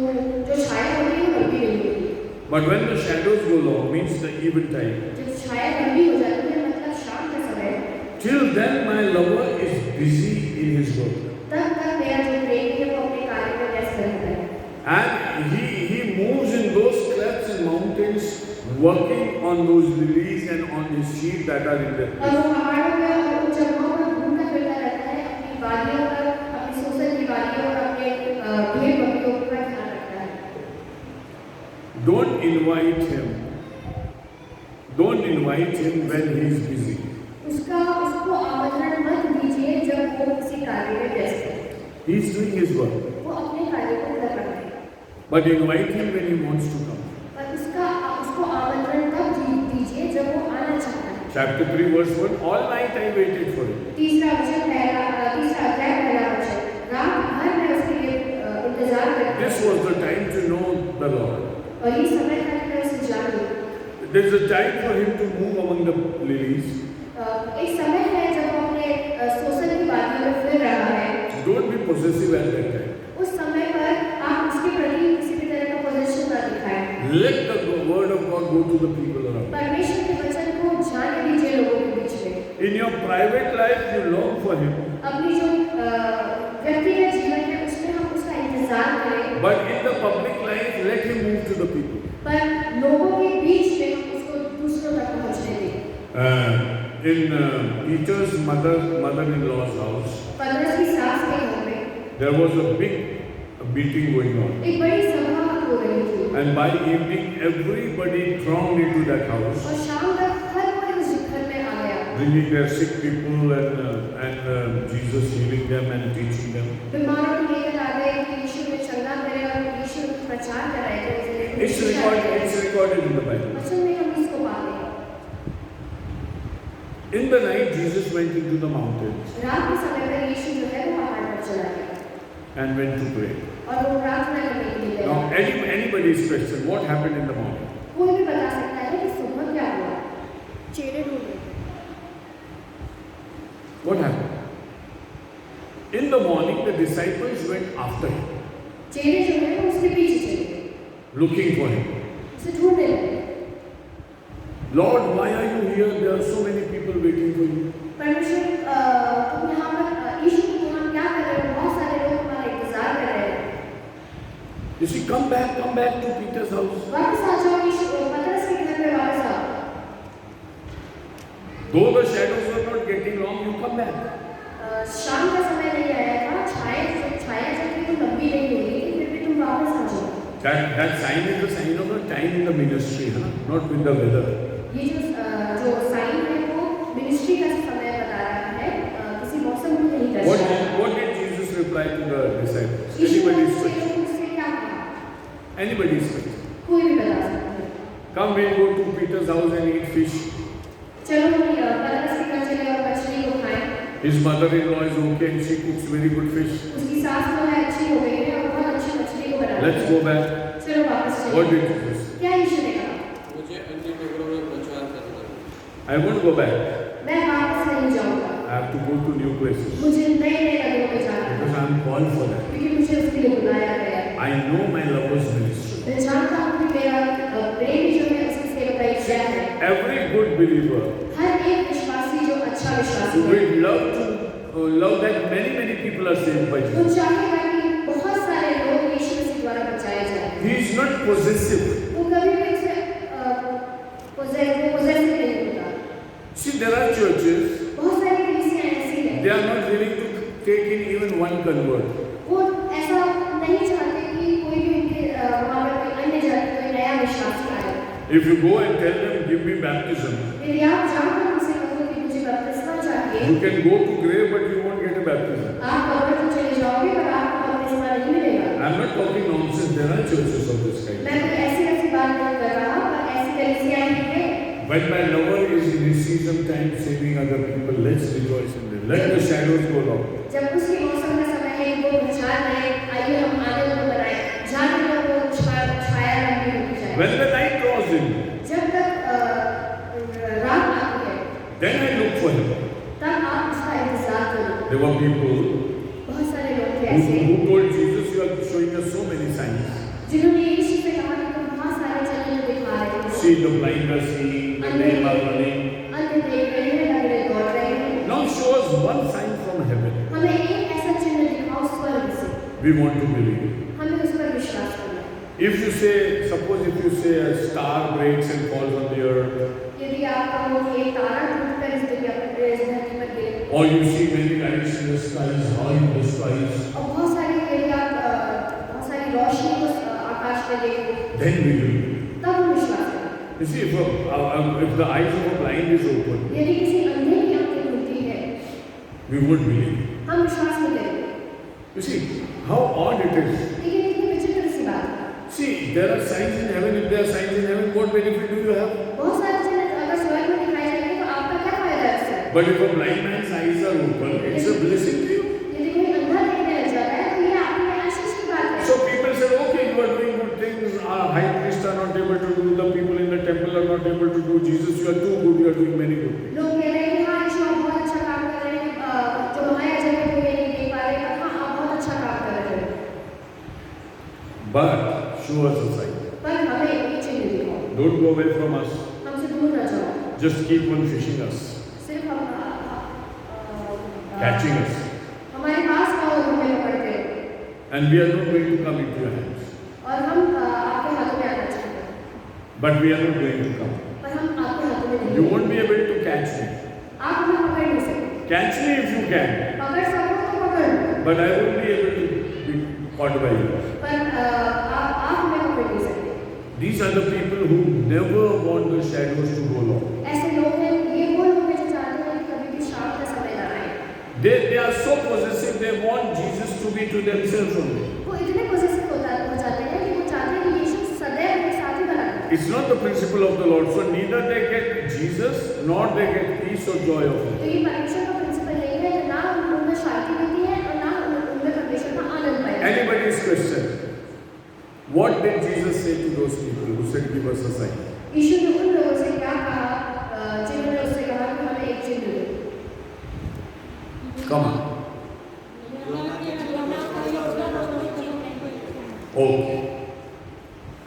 जो छाया होती है वो लंबी नहीं होती। But when the shadows go long, means the eventide. जब छाया लंबी हो जाती है मतलब शाम का समय। Till then, my lover is busy in his work. तब तक मेरा जो प्रेमी है वो अपने कार्य में व्यस्त रहता है। And he moves in those clefts and mountains, working on those lilies and on his sheep that are in there. और वो पहाड़ों में और उन जगहों पर घूमता फिरता रहता है अपनी वादियों पर अपनी शोषण की वादियों और अपने भेड़ बकरियों पर ध्यान रखता है। Don't invite him. Don't invite him when he is busy. उसको आमंत्रण मत दीजिए जब वो किसी कार्य में व्यस्त है। He is doing his work. वो अपने कार्य को कर रहा है। But invite him when he wants to come. पर उसको आमंत्रण तब दीजिए जब वो आना चाहता है। Chapter 3 verse 1. All night I waited for him. तीसरा अध्याय पहला वचन, रात भर मैं उसके लिए इंतजार करता था। This was the time to know the Lord. और ये समय था कि मैं उसे जान लूं। There is a time for him to move among the lilies. एक समय है जब वो अपने सोसन की वादियों में फिर रहा है। Don't be possessive at that time. उस समय पर आप उसके प्रति किसी भी तरह का पोजीशन न दिखाएं। Let the word of God go to the people around. परमेश्वर के वचन को जाने दीजिए लोगों के बीच में। In your private life, you long for him. अपनी जो व्यक्तिगत जीवन है उसमें हम उसका इंतजार करें। But in the public life, let him move to the people. पर लोगों के बीच में हम उसको दूसरों तक पहुंचने दें। In Peter's mother-in-law's house, पतरस की सास के घर में there was a big meeting going on. एक बड़ी सभा हो रही थी। And by evening, everybody thronged into that house, और शाम तक हर कोई उस घर में आ गया। bringing their sick people and Jesus healing them and teaching them. बीमारों को लेकर आ गए कि यीशु में चंगा करे और यीशु का प्रचार कराए। It's recorded in the Bible. वचन में हम इसको पाते हैं। In the night, Jesus went into the mountains रात के समय पर यीशु जो है वो पहाड़ पर चला गया and went to pray. और वो प्रार्थना करने के लिए Now, गया। anybody's question, what happened in the morning? कोई भी बता सकता है कि सुबह क्या हुआ? चेहरे ढूंढे। What happened? In the morning, the disciples went after him, चेहरे जो है वो उसके पीछे चले गए, looking for him. उसे ढूंढने लगे। Lord, why are you here? There are so many people waiting for you. परमेश्वर तुम यहाँ पर यीशु तुम यहाँ क्या कर रहे हो? बहुत सारे लोग तुम्हारा इंतजार कर रहे हैं। You see, come back to Peter's house. वापस आ जाओ यीशु पतरस के घर में वापस आओ। Though the shadows were not getting long, you come back. शाम का समय नहीं आया था, छाया जब भी तो लंबी नहीं हो रही थी, फिर भी तुम वापस आ जाओ। That sign is the sign of the time in the ministry, huh? Not with the weather. ये जो साइन है वो मिनिस्ट्री का समय बता रहा है, किसी मौसम में नहीं दर्शाता। What did Jesus reply to the disciples? यीशु ने Anybody's question. उससे क्या कहा? Anybody's question. कोई भी बता सकता है। Come, we'll go to Peter's house and eat fish. चलो पतरस के घर चले और मछली को खाएं। His mother-in-law is okay and she cooks very good fish. उसकी सास तो है अच्छी हो गई है और बहुत अच्छी मछली को बनाती है। Let's go back. चलो वापस चलो। What did Jesus? क्या यीशु ने कहा? मुझे अन्य नगरों में प्रचार करना है। I won't go back. मैं वापस नहीं जाऊंगा। I have to go to new places मुझे नए नगरों में जाना है, because I am called for that. क्योंकि मुझे उसके लिए बुलाया गया है। I know my lover's ministry. मैं जानता हूँ कि मेरा प्रेमी जो है उसकी सेवकाई क्या है। Every good believer हर एक विश्वासी जो अच्छा विश्वासी है, would love that many people are saved by वो Jesus. चाहेगा कि बहुत सारे लोग यीशु मसीह द्वारा बचाए जाएं। He is not possessive. वो कभी भी उसे possessive नहीं होता। See, there are churches, बहुत सारी कलीसियाँ ऐसी हैं, they are not willing to take in even one convert. वो ऐसा नहीं चाहते कि कोई भी उनके वहाँ पर कोई अन्य जाति कोई नया विश्वासी आए। If you go and tell them, give me baptism, यदि आप जाकर उनसे कहो कि मुझे बपतिस्मा चाहिए, you can go to grave but you won't get a baptism. आप कब्र तो चले जाओगे पर आपको बपतिस्मा नहीं मिलेगा। I am not talking nonsense, there are churches of this kind. मैं कोई ऐसी बात नहीं कर रहा, पर ऐसी कलीसियाँ ही हैं। When my lover is in his season time saving other people, let's rejoice in them. Let the shadows go long. जब उसके मौसम का समय है वो प्रचार करें, आइए हम आनंद को बनाएं, जहाँ तक वो छाया लंबी होती जाए। When the night draws in, जब तक रात आती है, then I look for him. तब आप उसका इंतजार करो। There were people बहुत सारे लोग थे ऐसे who told Jesus, you are showing us so many signs. जिन्होंने यीशु से कहा कि तुम बहुत सारे चलन दिखा रहे हो। See, the blind are seeing, the lame are running. अन्य देख रहे हैं, लंगड़े दौड़ रहे हैं। Now show us one sign from heaven. हमें एक ऐसा चिन्ह दिखाओ स्वर्ग से, We want to believe. हमें उस पर विश्वास करना है। If you say, suppose if you say a star breaks and falls on the earth, यदि आप कहो कि एक तारा टूटकर इस दुनिया पर इस धरती पर गिरे, or you see many lights in the skies, high in the skies, और बहुत सारी यदि आप बहुत सारी रोशनी को आकाश में देखो, then we will believe. You see, if the eyes of a blind is open, यदि किसी अंधे की आंखें खुलती है, we would believe. हम विश्वास नहीं करेंगे। You see, how odd it is. लेकिन कितनी विचित्र सी बात है। See, there are signs in heaven. If there are signs in heaven, what benefit do you have? बहुत सारे चिन्ह अगर स्वर्ग में दिखाई जाएंगे तो आपका क्या फायदा है उससे? But if a blind man's eyes are open, it's a blessing to you. यदि कोई अंधा देखने लग जाता है तो ये आपके लिए आशीष की बात है। So people say, okay, you are doing good things. Our high priests are not able to do. The people in the temple are not able to do. Jesus, you are too good. You are doing many good things. लोग कह रहे हैं कि हाँ यीशु आप बहुत अच्छा काम कर रहे हैं, जो महायाजक है वो ये नहीं देख पा रहे, पर हाँ आप बहुत अच्छा काम कर रहे हैं। But show us a sign. पर हमें ये चिन्ह दिखाओ, Don't go away from us. हमसे दूर न जाओ, Just keep on fishing us, सिर्फ हम catching us. हमारे पास आओ और हमें पकड़ते हो, And we are not going to come into your hands. और हम आपके हाथों में आना चाहते हैं, But we are not going to come. पर हम आपके हाथों में नहीं You हैं। won't be able to catch me. आप हमें पकड़ नहीं सकते, Catch me if you can. पकड़ सको तो पकड़ लो, But I won't be able to be caught by you. पर आप हमें पकड़ नहीं सकते। These are the people who never want the shadows to go long. ऐसे लोग हैं, ये वो लोग हैं जो चाहते हैं कि कभी भी शाम का समय ना आए। They are so possessive, they want Jesus to be to themselves only. वो इतने पोजेसिव हो जाते हैं कि वो चाहते हैं कि यीशु सदैव उनके साथ ही बना रहे। It's not the principle of the Lord. So neither they get Jesus nor they get peace or joy of Him. तो ये परमेश्वर का प्रिंसिपल नहीं है कि ना उनमें शांति मिलती है और ना उनमें परमेश्वर का आनंद पाया। Anybody's question. What did Jesus say to those people who said, give us a sign? यीशु ने उन लोगों से क्या कहा, जिन्होंने उससे कहा कि हमें एक चिन्ह दो। Come on. Okay.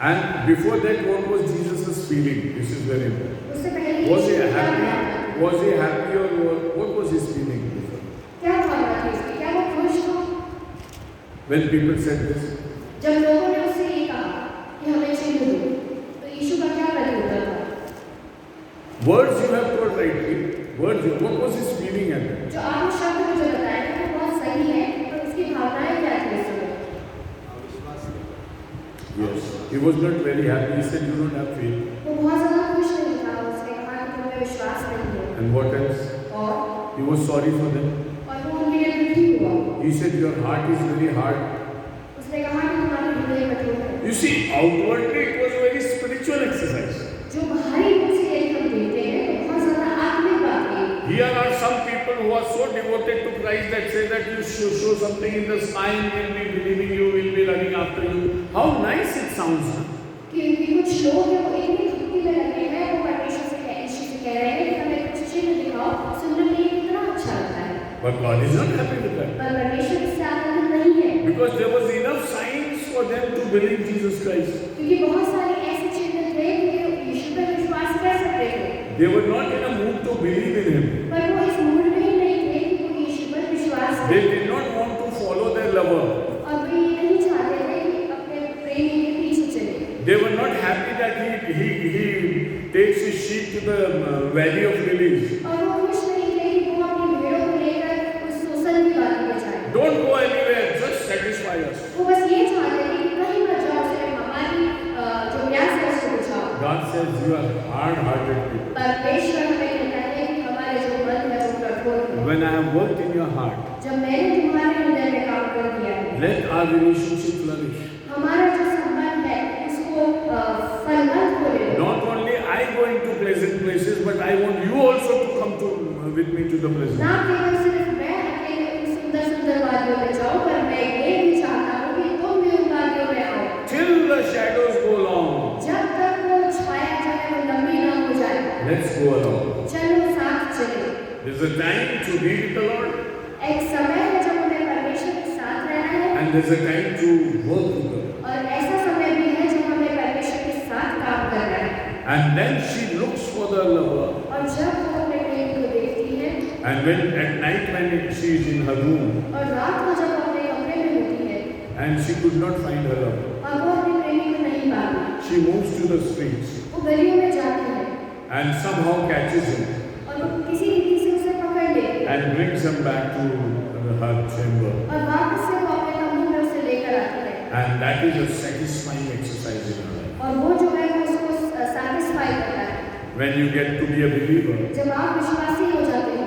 And before that, what was Jesus' feeling? This is very important. उससे पहले Was he यीशु क्या happy? भावना थी? Was he happy or what was his feeling before? क्या भावना थी इसकी? क्या वो खुश था? When people said this, जब लोगों ने उससे ये कहा कि हमें चिन्ह दो, तो यीशु का क्या प्रतिउत्तर था? words you have told rightly, what was his feeling at that? जो आपने शब्द मुझे बताया वो बहुत सही है, पर उसकी भावनाएं क्या थी इस समय? Yes. He was not very happy. He said, you don't have faith. वो बहुत ज़्यादा खुश नहीं था, उसने कहा कि तुम्हें विश्वास नहीं है, And what else? और He was sorry for them. वो उनके लिए दुखी हुआ। He said, your heart is very hard. उसने कहा कि तुम्हारी हृदय कठोर है। You see, outwardly it was a very spiritual exercise. जो बाहरी रूप से यदि हम देखते हैं तो बहुत ज़्यादा आत्मिक बात है। Here are some people who are so devoted to Christ that say that you show something in the sign, will be believing you, will be running after you. How nice it sounds. Huh? क्योंकि कुछ लोग हैं वो इतनी भक्ति में लगे हैं, वो परमेश्वर से यीशु से कह रहे हैं कि हमें कुछ चिन्ह दिखाओ, सुनने में ये कितना अच्छा लगता है। But God is not happy with that. पर परमेश्वर इससे आनंदित नहीं है, Because there was enough signs for them to believe Jesus Christ. क्योंकि बहुत सारे ऐसे चिन्ह थे कि यीशु पर विश्वास कर सकते थे। They were not in a mood to believe in Him. पर वो इस मूड में ही नहीं थे कि वो यीशु पर विश्वास They करें। did not want to follow their lover. और वे ये नहीं चाहते थे कि अपने प्रेमी के पीछे चले। They were not happy that he takes his sheep to the valley of lilies. और वो खुश नहीं थे कि वो अपनी भेड़ों को लेकर उस सोसन की वादी में जाए। Don't go anywhere, just satisfy us. वो बस ये चाहते थे कि कहीं मत जाओ, सिर्फ हमारी जो प्यास है उसको बुझाओ। God says you are hard-hearted people. परमेश्वर हमें कहता है कि हमारे जो मन है वो कठोर है। When I have worked in your heart, जब मैंने तुम्हारे हृदय में काम कर दिया है, let our relationship flourish. हमारा जो संबंध है उसको फलवंत होने दो। Not only I go into pleasant places, but I want you also to come with me to the pleasant. ना केवल सिर्फ मैं अकेले उन सुंदर सुंदर वादियों में जाऊं, पर मैं ये भी चाहता हूँ कि तुम भी उन वादियों में आओ। Till the shadows go long, जब तक वो छाया जो है वो लंबी ना हो जाए, let's go along. चलो साथ चले। There's a time to be with the Lord, एक समय है जब हमें परमेश्वर के साथ रहना है, and there's a time to work with the Lord. और ऐसा समय भी है जब हमें परमेश्वर के साथ काम करना है। And then she looks for the lover. और जब वो अपने प्रेमी को देखती है, And when at night when she is in her room, और रात को जब वो अपने कमरे में होती है, and she could not find her lover, और वो अपने प्रेमी को नहीं पाती, she moves to the streets वो गलियों में जाती है and somehow catches him और वो किसी रीति से उसे पकड़ लेती है, and brings him back to her chamber. और वापस से वो अपने कमरे में उसे लेकर आती है, And that is a satisfying exercise in her life. और वो जो है वो उसको satisfy करता When you get to be a believer, जब आप विश्वासी हो जाते हो,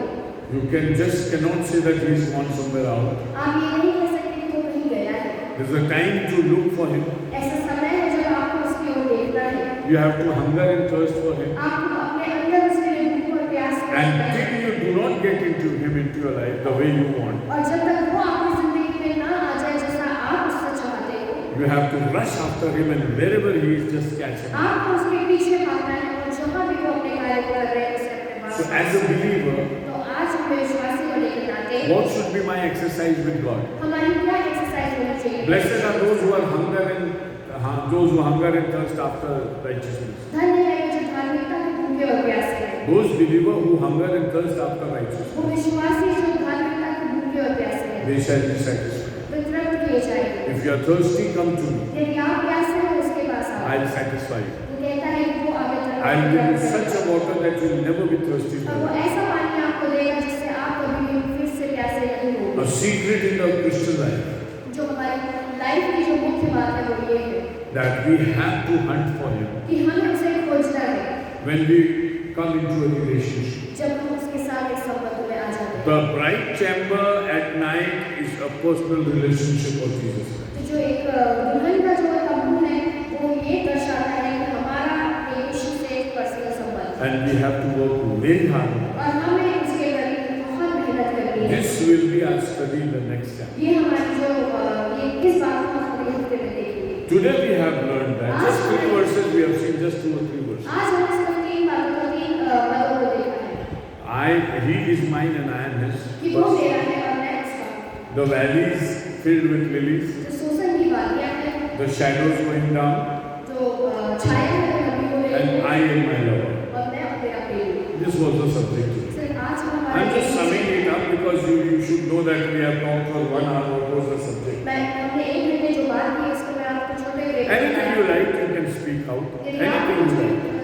you cannot say that he is gone somewhere out. आप ये नहीं कह सकते कि वो कहीं गया है। There's a time to look for him. ऐसा समय है जब आपको उसकी ओर देखना है। You have to hunger and thirst for him. आपको अपने अंदर उसके लिए भूख और प्यास करना And है। till you do not get into him into your life the way you want, और जब तक वो आपकी जिंदगी में ना आ जाए जैसा आप उससे चाहते हो, you have to rush after him, and wherever he is, just catch him. आपको उसके पीछे भागना है और जहाँ भी वो अपने कार्य कर रहे हैं उसे अपने पास So as a believer, तो आज हम विश्वासी होने के नाते what should be my exercise with God? हमारी क्या एक्सरसाइज होनी चाहिए? Blessed are those who hunger and thirst after righteousness. धन्य है जो धार्मिकता के भूखे और प्यासे हैं। Those believers who hunger and thirst after righteousness, वो विश्वासी जो धार्मिकता के भूखे और प्यासे हैं, they shall be satisfied. वे तृप्त किए जाएंगे। If you are thirsty, come to me. यदि आप प्यासे हो उसके पास आओ। I'll satisfy you. वो कहता है कि वो आगे I'll give you तक such a water that you will never be thirsty और वो for. ऐसा पानी आपको देगा जिससे आप कभी भी फिर से प्यासे नहीं A होगे। secret in the Christian life जो हमारी लाइफ की जो मुख्य बात है वो ये है that we have to hunt for him कि हमें उसे खोजना है when we come into a relationship. जब हम उसके साथ एक संबंध में आ जाते हैं। The bright chamber at night is a personal relationship of Jesus Christ. तो जो एक दुल्हन का जो तंबू है वो ये दर्शाता है कि हमारा यीशु से एक पर्सनल संबंध है And we have to work very hard. और हमें उसके लिए बहुत मेहनत करनी है। This will be our study in the next chapter. ये हमारी जो ये इस बात को हम अगले हफ्ते में देखेंगे। Today we have learned that just 3 verses we have seen, just 2 or 3 verses. आज हमने सिर्फ 3 बातों को 3 पदों को देखा है He is mine and I am his. कि वो First, मेरा है और मैं उसका। the valleys filled with lilies, जो सोसन की वादियाँ हैं, the shadows going down, जो छाया है वो कभी हो रही and है I am my lover. और मैं और मेरा प्रेमी। This was the subject today. सिर्फ आज हम I'm हमारे just summing it up because you should know that we have talked for 1 hour. What was the subject? मैं हमने 1 घंटे जो बात की उसको मैं आपको छोटे Anything you like, you can speak out. यदि आप Anything you कुछ like.